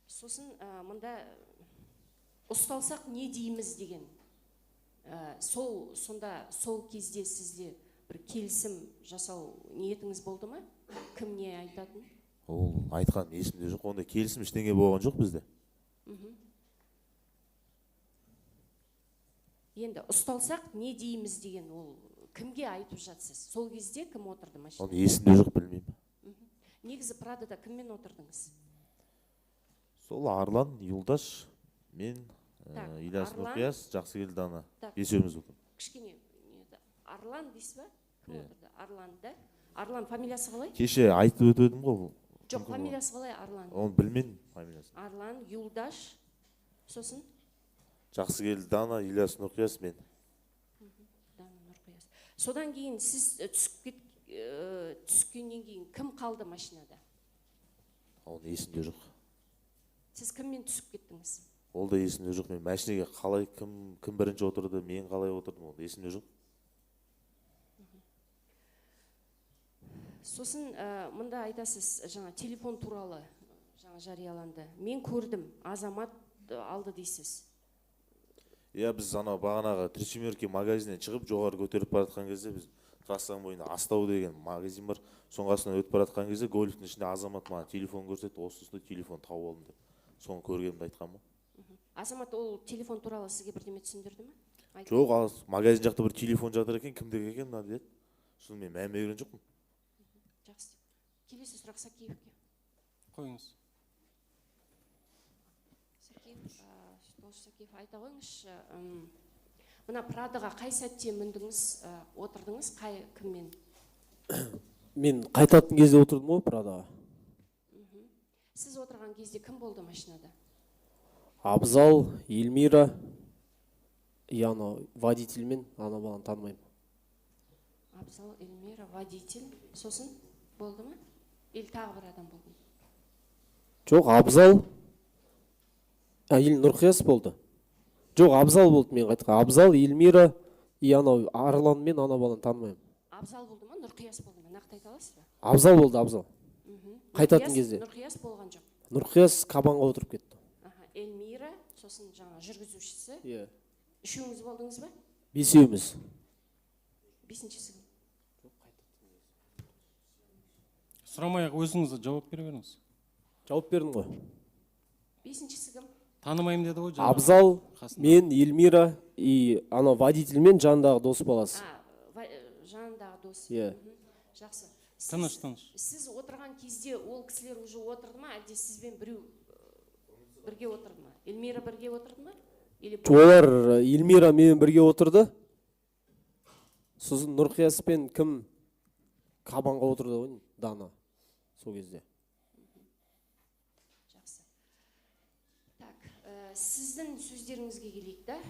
S6: Сосын мында ұсталсақ не дейміз деген. Сонда сол кезде сізде бір келісім жасау ниетіңіз болды ма? Кім не айтатын?
S8: Ол айтқан есімде жоқ, онда келісім ештеңе болған жоқ бізде.
S6: Енді ұсталсақ не дейміз деген ол кімге айтып жатсыз? Сол кезде кім отырды машинада?
S8: Оны есімде жоқ, білмеймін.
S6: Негізі Прадада кіммен отырдыңыз?
S8: Сол Арлан, Юлдаш, мен,
S6: Так,
S8: Ильяс
S6: Арлан.
S8: Нұрқияс, Жақсыгелді Дана.
S6: Так.
S8: Бесеуміз отырдық.
S6: Кішкене Арлан дейсіз ба? Кім отырды? Арлан да? Арлан фамилиясы қалай?
S8: Кеше айтып өтедім ғой.
S6: Жоқ, фамилиясы қалай Арлан?
S8: Оны білмеймін фамилиясын.
S6: Арлан, Юлдаш, сосын
S8: Жақсыгелді Дана, Ильяс Нұрқияс, мен.
S6: Дана Нұрқияс. Содан кейін сіз түскеннен кейін кім қалды машинада?
S8: Оны есімде жоқ.
S6: Сіз кіммен түсіп кеттіңіз?
S8: Ол да есімде жоқ. Мен машинеге қалай кім бірінші отырды, мен қалай отырдым, ол да есімде жоқ.
S6: Сосын мында айтасыз, жаңа телефон туралы жаңа жарияланды. Мен көрдім, азамат алды дейсіз.
S8: Иә, біз анау бағанағы Тричемерке магазиннен шығып жоғары көтеріп баратқан кезде біз трассаның бойында Астау деген магазин бар. Соның қасынан өтіп баратқан кезде Голифтің ішінде азамат маған телефон көрсетті, осысында телефон тауып алдым деп. Соны көргенімді айтқам ба?
S6: Азамат ол телефон туралы сізге бірдеме түсіндірді ме?
S8: Жоқ, магазин жақта бір телефон жатыр екен, кімдікі екен мына деді. Соны мен мән берген жоқпын.
S6: Жақсы. Келесі сұрақ Сакеевке.
S2: Қойыңыз.
S6: Сакеев, айта қойыңызшы, мына Прадаға қай сәтте міндіңіз, отырдыңыз, қай кіммен?
S9: Мен қайтатын кезде отырдым ғой Прадаға.
S6: Сіз отырған кезде кім болды машинада?
S9: Абзал, Эльмира, ана водительмен, ана баланы танымаймын.
S6: Абзал, Эльмира, водитель, сосын болды ма? Или тағы бір адам болды?
S9: Жоқ, Абзал, или Нұрқияс болды. Жоқ, Абзал болды мен қайтқан. Абзал, Эльмира, и ана Арлан мен ана баланы танымаймын.
S6: Абзал болды ма, Нұрқияс болды ма? Нақты айта аласыз ба?
S9: Абзал болды, Абзал. Қайтатын кезде.
S6: Нұрқияс болған жоқ.
S9: Нұрқияс кабанға отырып кетті.
S6: Эльмира, сосын жаңа жүргізушісі.
S9: Иә.
S6: Үшеуіңіз болдыңыз ба?
S9: Бесеуміз.
S6: Бесіншісі кім?
S2: Сұрамай-ақ өзіңіз жауап бере беріңіз.
S9: Жауап бердім ғой.
S6: Бесіншісі кім?
S2: Танымаймын деді ғой.
S9: Абзал, мен, Эльмира и ана водительмен жанындағы дос баласы.
S6: Жанындағы дос.
S9: Иә.
S6: Жақсы.
S2: Тыныш.
S6: Сіз отырған кезде ол кісілер уже отырды ма, әлде сізбен біреу бірге отырды ма? Эльмира бірге отырды ма?
S9: Олар Эльмира мен бірге отырды. Сосын Нұрқияс пен кім кабанға отырды ғой, Дана. Сол кезде.
S6: Жақсы. Так, сіздің сөздеріңізге келейік та.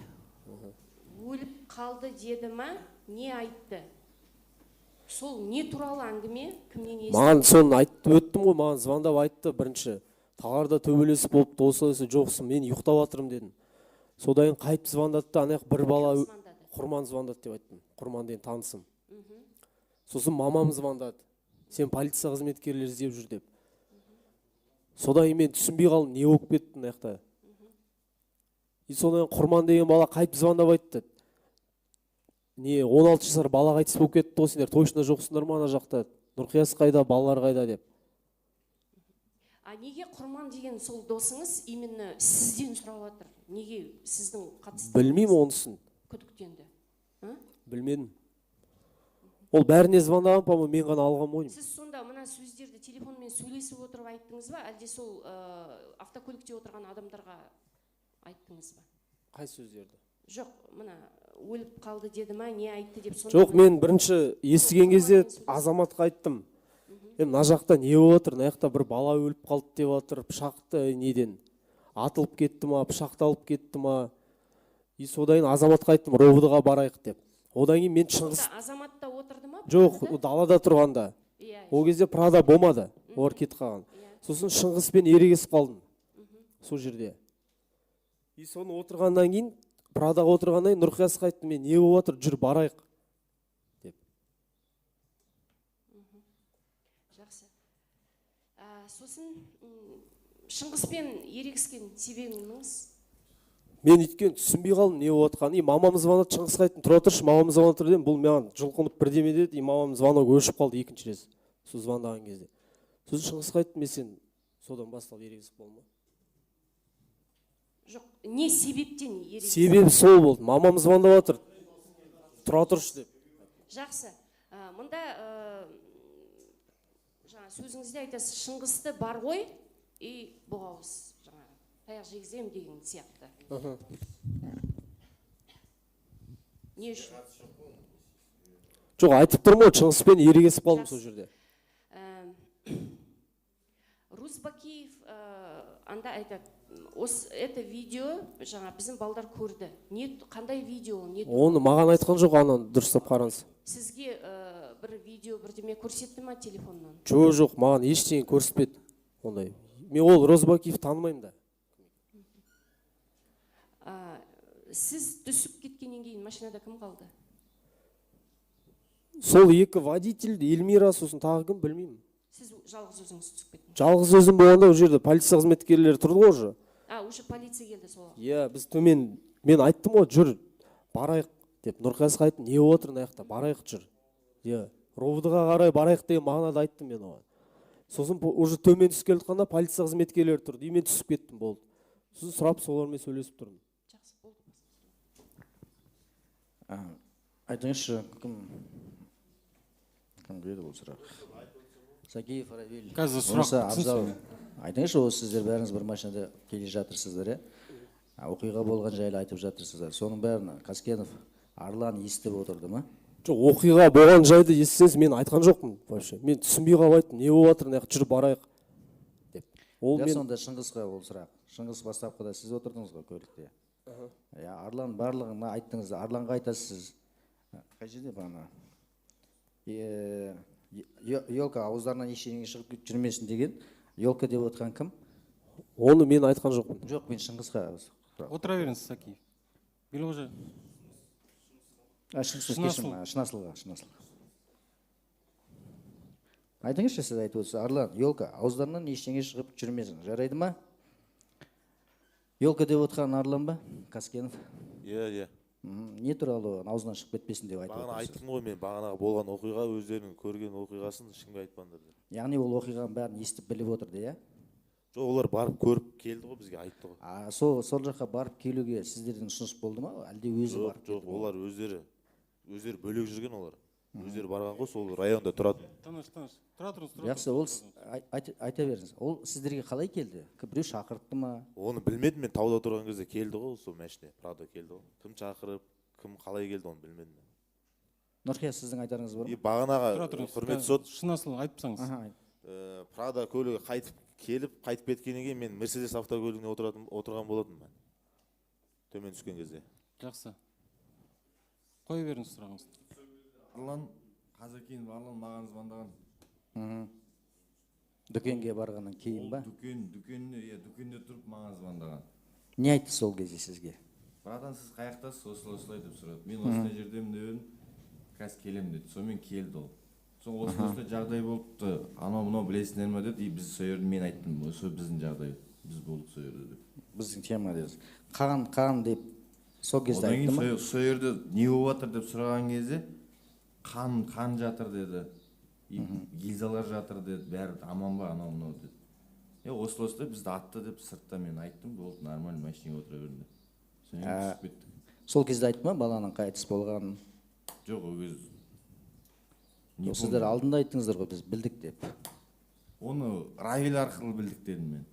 S6: Өліп қалды деді ма, не айтты? Сол не туралы әңгіме, кімнен естіді?
S9: Маған соны айтып өттім ғой, маған звондап айтты бірінші. Тағарда төбелесіп болыпты, осылайсы жоқсың, мен ұйықтап жатырмын дедім. Содан қайтып звондатты, анаяқ бір бала Құрман звондады деп айттым. Құрман деген танысым. Сосын мамам звондады. Сен полиция қызметкерлері іздеп жүр деп. Содан мен түсінбей қалдым, не болып кетті аяқта. И содан Құрман деген бала қайтып звондап айтты. Не 16 жасар бала қайтыс болып кетті ғой, сендер точно жоқсыңдар ма ана жақта? Нұрқияс қайда, балалар қайда деп.
S6: А неге Құрман деген сол досыңыз именно сізден сұрап жатыр? Неге сіздің қатыстарыңыз?
S9: Білмеймін онысын.
S6: Күдіктенді.
S9: Білмедім. Ол бәріне звондаған, по-моему, мен ғана алған ойым.
S6: Сіз сонда мына сөздерді телефонмен сөйлесіп отырып айттыңыз ба, әлде сол автокөлікте отырған адамдарға айттыңыз ба?
S9: Қай сөздерді?
S6: Жоқ, мына өліп қалды деді ма, не айтты деп сонда.
S9: Жоқ, мен бірінші естіген кезде азаматқа айттым. Мына жақта не болып отыр, мына жақта бір бала өліп қалды деп отыр, пышақты неден атылып кетті ма, пышақталып кетті ма. И содан азаматқа айттым, ровдыға барайық деп. Одан кейін мен Шыңғыс...
S6: Азаматта отырды ма?
S9: Жоқ, далада тұрғанда. Ол кезде Прада болмады, олар кетіп қалған. Сосын Шыңғыспен ерегесіп қалдым. Сол жерде. И соны отырғаннан кейін, Прадаға отырғаннан кейін Нұрқиясқа айттым, мен не болып отыр, жүр барайық деп.
S6: Жақсы. Сосын Шыңғыспен ерегіскен себебіңіз?
S9: Мен өйткен түсінбей қалдым не болып жатқанын. Мамам звондады, Шыңғысқа айттым, тұра тұршы, мамам звондады дедім, бұл маған жұлқынып бірдеме деді, и мамам звонок өшіп қалды екінші рет. Сол звондаған кезде. Сосын Шыңғысқа айттым, мен сен содан бастап ерегісіп болма.
S6: Жоқ, не себептен ерегісіп?
S9: Себебі сол болды. Мамам звондап жатыр, тұра тұршы деп.
S6: Жақсы. Мұнда жаңа сөзіңізде айтасыз, Шыңғысты бар ғой, и бұғауыз жаңа таяқ жегізем деген сияқты. Не үшін?
S9: Жоқ, айтып тұрмын ғой, Шыңғыспен ерегесіп қалдым сол жерде.
S6: Рузбакиев анда айтады, это видео жаңа біздің балдар көрді. Қандай видео?
S9: Оны маған айтқан жоқ, ананы дұрыстап қараңыз.
S6: Сізге бір видео бірдеме көрсетті ма телефоннан?
S9: Жоқ, маған ештеңе көрсетпеді ондай. Мен ол Розбакиев танымаймын да.
S6: Сіз түсіп кеткеннен кейін машинада кім қалды?
S9: Сол екі водитель, Эльмира, сосын тағы кім, білмеймін.
S6: Сіз жалғыз өзіңіз түсіп кеттіңіз?
S9: Жалғыз өзім болғанда ол жерде полиция қызметкерлері тұрды ғой уже.
S6: Уже полиция келді сол.
S9: Иә, біз төмен, мен айттым ғой, жүр, барайық деп. Нұрқиясқа айттым, не отыр мына жақта, барайық жүр. Иә, ровдыға қарай барайық деген мағынада айттым мен оған. Сосын уже төмен түсіп келе жатқанда полиция қызметкерлері тұрды, и мен түсіп кеттім, болды. Сосын сұрап солармен сөйлесіп тұрмын.
S6: Жақсы, болды.
S3: Айтыңызшы, кім деді бұл сұрақ? Сакеев Равиль.
S2: Қазір сұрақ
S3: Айтыңызшы, осы сіздер бәріңіз бір машинада келе жатырсыздар, Оқиға болған жайлы айтып жатырсыздар. Соның бәрін Каскенов Арлан естіп отырды ма?
S9: жоқ, оқиға болған жайды естісеңіз мен айтқан жоқпын вообще. Мен түсінбей қалып айттым, не болып жатыр, мына жаққа жүріп барайық деп. Ол мен
S3: Сонда Шыңғысқа ол сұрақ. Шыңғыс бастапқыда сіз отырдыңыз ғой көлікте. Арлан барлығына айттыңыз. Арланға айтасыз. Қай жерде бағана? Елка ауыздарынан ештеңе шығып жүрмесін деген. Елка деп отқан кім?
S9: оны мен айтқан жоқпын.
S3: Жоқ, мен Шыңғысқа.
S2: Отыра беріңіз, Сакиев. Белғожа.
S3: Шынасылға. Айтыңызшы, сіз айтып отырсыз. Арлан, елка ауыздарынан ештеңе шығып жүрмесін. Жарайды ма? Елка деп отқан Арлан ба? Каскенов.
S8: Иә.
S3: Не туралы аузынан шығып кетпесін деп айтып
S8: Бағана
S3: отырсыз?
S8: айттым ғой мен, бағанағы болған оқиға өздерінің көрген оқиғасын ешкімге айтпаңдар деп.
S3: Яғни ол оқиғаның бәрін естіп біліп отырды, иә?
S8: Жоқ, олар барып көріп келді ғой, бізге айтты ғой.
S3: Сол жаққа барып келуге сіздердің ұсыныс болды ма? Әлде өзі барып?
S8: Жоқ, олар өздері бөлек жүрген олар. Өздері барған ғой, сол районда тұратын.
S2: Тыныш. Тұра тұрыңыз.
S3: Жақсы, ол айта беріңіз. Ол сіздерге қалай келді? Біреу шақыртты ма?
S8: Оны білмедім, мен тауда тұрған кезде келді ғой, сол мәшіне, Прада келді ғой. Кім шақырып, кім қалай келді, оны білмедім.
S3: Нұрқия, сіздің айтарыңыз бар ма?
S8: Бағанаға құрметті сот,
S2: Шынасыл айтыпсаңыз.
S8: Прада көлігі қайтып кеткеннен кейін мен Мерседес автокөлігіне отырған болатынмын. Төмен түскен кезде.
S2: Жақсы. Қой беріңіз сұрағыңызды.
S7: Арлан Қазакенов, Арлан маған звондаған.
S3: Дүкенге барғаннан кейін ба?
S7: Дүкенде тұрып маған звондаған.
S3: Не айтты сол кезде сізге?
S7: Братан, сіз қаяқтасыз, осылай деп сұрады. Мен осындай жердемін деп едім, қазір келем деді. Сонымен келді ол. Соң осындай жағдай болыпты, анау білесіңдер ме деді. Біз сол жерде, мен айттым, осы біздің жағдай, біз болдық сол жерде деп.
S3: Біздің тема дедіңіз. Қан деп сол кезде айтты ма?
S7: Сол жерде не болып жатыр деп сұраған кезде қан жатыр деді, гильзалар жатыр деді, бәрі аман ба, анау деді. Осылай бізді атты деп сыртта мен айттым, болды, нормально машинаға отыра бердім деп. Содан түсіп кеттік.
S3: Сол кезде айтты ма баланың қайтыс болғанын?
S7: Жоқ, ол кез.
S3: Сіздер алдында айттыңыздар ғой, біз білдік деп.
S7: Оны Равиль арқылы білдік дедім мен.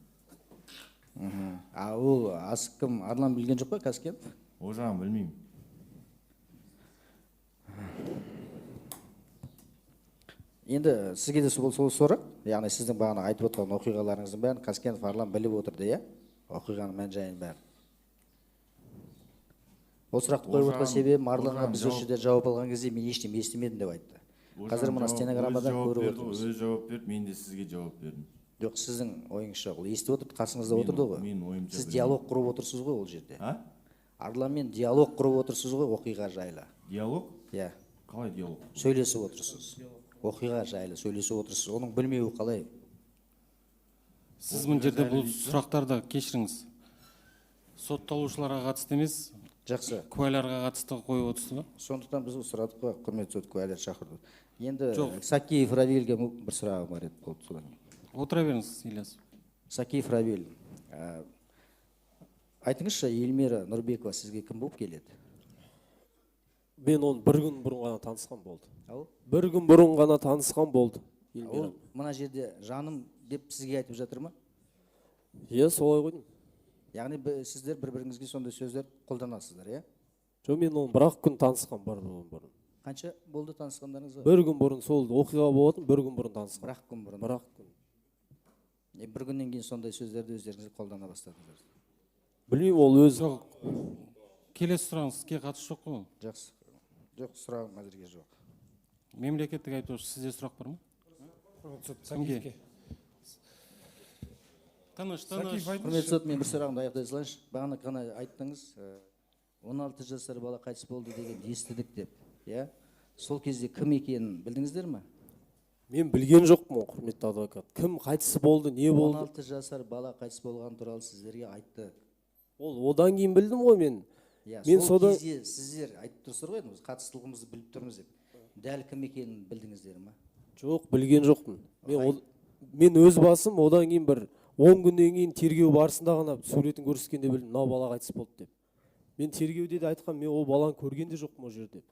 S3: Ол кім? Арлан білген жоқ па, Каскенов?
S7: Ол жағын білмеймін.
S3: Енді сізге де сол сұрақ, яғни сіздің бағана айтып отқан оқиғаларыңыздың бәрін Каскенов Арлан біліп отырды, иә? Оқиғаның мән жайын бәрін. Ол сұрақты қойып отқан себебім Арланға біз осы жерде жауап алған кезде мен ештеңе естімедім деп айтты. Қазір мына стенограммадан көріп отырмыз.
S7: Өзі жауап берді, мен де сізге жауап бердім.
S3: Жоқ, сіздің ойыңызша ол естіп отырды, қасыңызда отырды ғой.
S7: Мен ойымша.
S3: Сіз диалог құрып отырсыз ғой ол жерде. Арланмен диалог құрып отырсыз ғой оқиға жайлы.
S7: Диалог?
S3: Иә.
S7: Қалай диалог?
S3: Сөйлесіп отырсыз. Оқиға жайлы сөйлесіп отырсыз. Оның білмеуі қалай?
S2: Сіз бұл жерде бұл сұрақтарды кешіріңіз. Сотталушыларға қатысты емес,
S3: жақсы,
S2: куәларға қатысты қойып отырсыз ба?
S3: Сондықтан біз сұрадық қой, құрметті сот, куәлер шақырды. Енді Сакиев Равильге бір сұрағы бар еді, болды содан.
S2: Отыра беріңіз, Ильяс.
S3: Сакиев Равиль, айтыңызшы, Эльмира Нұрбекова сізге кім болып келеді?
S9: Мен оны бір күн бұрын ғана танысқан болды. Бір күн бұрын ғана танысқан болды.
S3: Ол мына жерде жаным деп сізге айтып жатыр ма?
S9: Иә, солай қойдым.
S3: Яғни сіздер бір-біріңізге сондай сөздер қолданасыздар, иә?
S9: Жоқ, мен оны бір-ақ күн танысқан бір күн бұрын.
S3: Қанша болды танысқандарыңыз?
S9: Бір күн бұрын, сол оқиға болатын, бір күн бұрын танысқан.
S3: Бір-ақ күн бұрын.
S9: Бір-ақ күн.
S3: Бір күннен кейін сондай сөздерді өздеріңіз қолдана бастадыңыздар.
S9: Білмеймін, ол өзі.
S2: Жоқ, келесі сұрағыңыз сізге қатысы жоқ қой?
S3: Жақсы. Жоқ, сұрағым әзірге жоқ.
S2: Мемлекеттік айыптаушы, сізде сұрақ бар ма? Кімге? Тыныш.
S3: Құрметті сот, мен бір сұрағымды аяқтай салайыншы. Бағана ғана айттыңыз, 16 жасар бала қайтыс болды деген естідік деп, иә? Сол кезде кім екенін білдіңіздер ме?
S9: Мен білген жоқпын, құрметті адвокат. Кім қайтыс болды, не болды?
S3: 16 жасар бала қайтыс болған туралы сіздерге айтты.
S9: Ол одан кейін білдім ғой мен.
S3: Мен сол кезде сіздер айтып тұрсыздар ғой, біз қатыстылығымызды біліп тұрмыз деп. Дәл кім екенін білдіңіздер ме?
S9: Жоқ, білген жоқпын. Мен өз басым одан кейін бір 10 күннен кейін тергеу барысында ғана суретін көрсеткенде білдім, мынау бала қайтыс болды деп. Мен тергеуде де айтқан, мен ол баланы көрген де жоқпын ол жерде.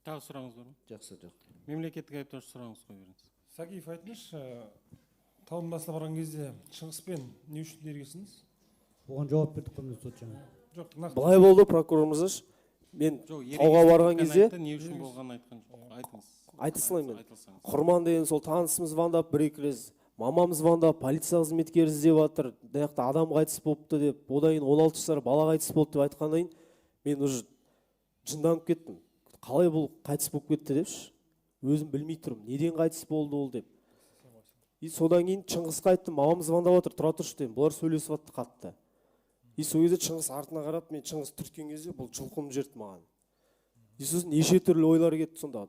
S2: Тағы сұрағыңыз бар ма?
S3: Жақсы, жоқ.
S2: Мемлекеттік айыптаушы сұрағыңыз қой беріңіз.
S10: Сакиев айтыңызшы, таудың басына барған кезде Шыңғыспен не үшін ергесіңіз?
S11: Оған жауап бердік қой сот жаңа.
S10: Жоқ, нақты.
S9: Былай болды, прокурор мырза. Мен тауға барған кезде
S2: не үшін болғанын айтқан жоқ. Айтыңыз.
S9: айта салайын мен.
S2: Айтылсаңыз.
S9: Құрман деген сол танысымыз звондап бір-екі рет, мамам звондап полиция қызметкері іздеп жатыр, мына жақта адам қайтыс болыпты деп, одан кейін 16 жасар бала қайтыс болды деп айтқаннан кейін мен уже жынданып кеттім. Қалай бұл қайтыс болып кетті депші. Өзім білмей тұрмын, неден қайтыс болды ол деп. И содан кейін Шыңғысқа айттым, мамам звондап жатыр, тұра тұршы дедім. Бұлар сөйлесіп жатты қатты. И сол кезде Шыңғыс артына қарап, мен Шыңғыс түрткен кезде бұл жұлқым жерді маған. И сосын неше түрлі ойлар кетті сонда.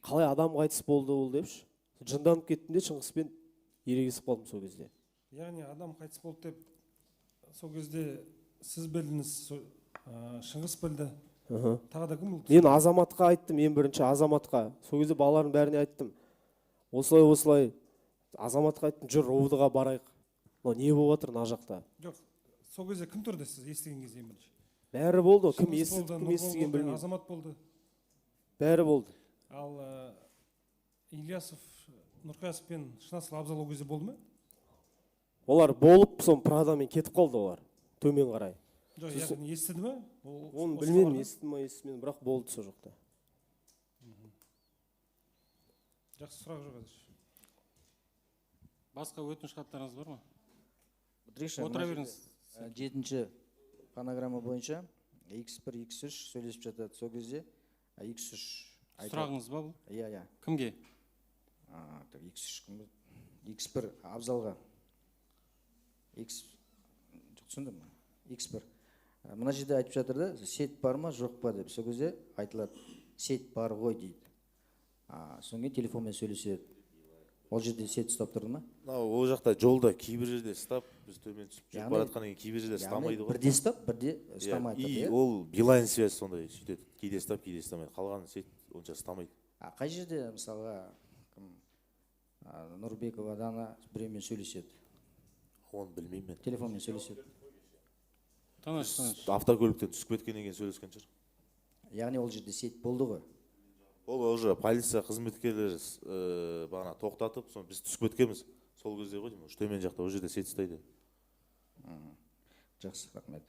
S9: Қалай адам қайтыс болды ол депші. Жынданып кеттім де Шыңғыспен ерегесіп қалдым сол кезде.
S10: Яғни адам қайтыс болды деп сол кезде сіз білдіңіз, Шыңғыс білді. Тағы да кім болды?
S9: Мен азаматқа айттым, ең бірінші азаматқа. Сол кезде балалардың бәріне айттым. Осылай азаматқа айттым, жүр ровдыға барайық. Не болып жатыр мына жақта?
S10: Жоқ, сол кезде кім тұрды сіз естіген кезде ең бірінші?
S9: Бәрі болды, кім
S10: Шыңғыс
S9: естіді,
S10: болды,
S9: кім
S10: Нұрбол
S9: естіген
S10: болды,
S9: білмеймін.
S10: Азамат болды.
S9: Бәрі болды.
S10: Ал Ильясов, Нұрқиясов пен Шынасыл Абзал ол кезде болды ма?
S9: Олар болып, сон Прадамен кетіп қалды олар, төмен қарай.
S10: Жоқ, яғни естіді ме?
S9: Оны білмедім, естіді ме, естімедім, бірақ болды сол жақта.
S10: Жақсы, сұрақ жоқ әзір.
S2: Басқа өтініш хаттарыңыз бар ма?
S3: Бітірейікші.
S2: Отыра беріңіз.
S3: 7-ші фонограмма бойынша X1, X3 сөйлесіп жатады. Сол кезде X3
S2: Сұрағыңыз ба бұл?
S3: Иә.
S2: Кімге?
S3: X3 кім? X1 Абзалға. Түсіндің ме? X1. Мына жерде айтып жатыр да, сет бар ма, жоқ па деп. Сол кезде айтылады, сет бар ғой дейді. Соң кейін телефонмен сөйлеседі. Ол жерде сет ұстап тұрды ма?
S8: Ол жақта жолда кейбір жерде ұстап, біз төмен түсіп жүріп баратқаннан кейін кейбір жерде ұстамайды ғой.
S3: Бірде ұстап, бірде ұстамайды.
S8: И ол билайн связь сондай сөйтеді. Кейде ұстап, кейде ұстамайды. Қалғаны сет онша ұстамайды.
S3: Қай жерде мысалға Нұрбекова Дана біреумен сөйлеседі?
S8: Оны білмеймін мен.
S3: Телефонмен сөйлеседі.
S2: Таныш.
S8: Автокөліктен түсіп кеткеннен кейін сөйлескен шығар.
S3: Яғни ол жерде сет болды ғой.
S8: Ол уже полиция қызметкерлері бағана тоқтатып, соны біз түсіп кеткенбіз. Сол кезде ғой деймін, төмен жақта ол жерде сет ұстайды.
S3: Жақсы, рахмет.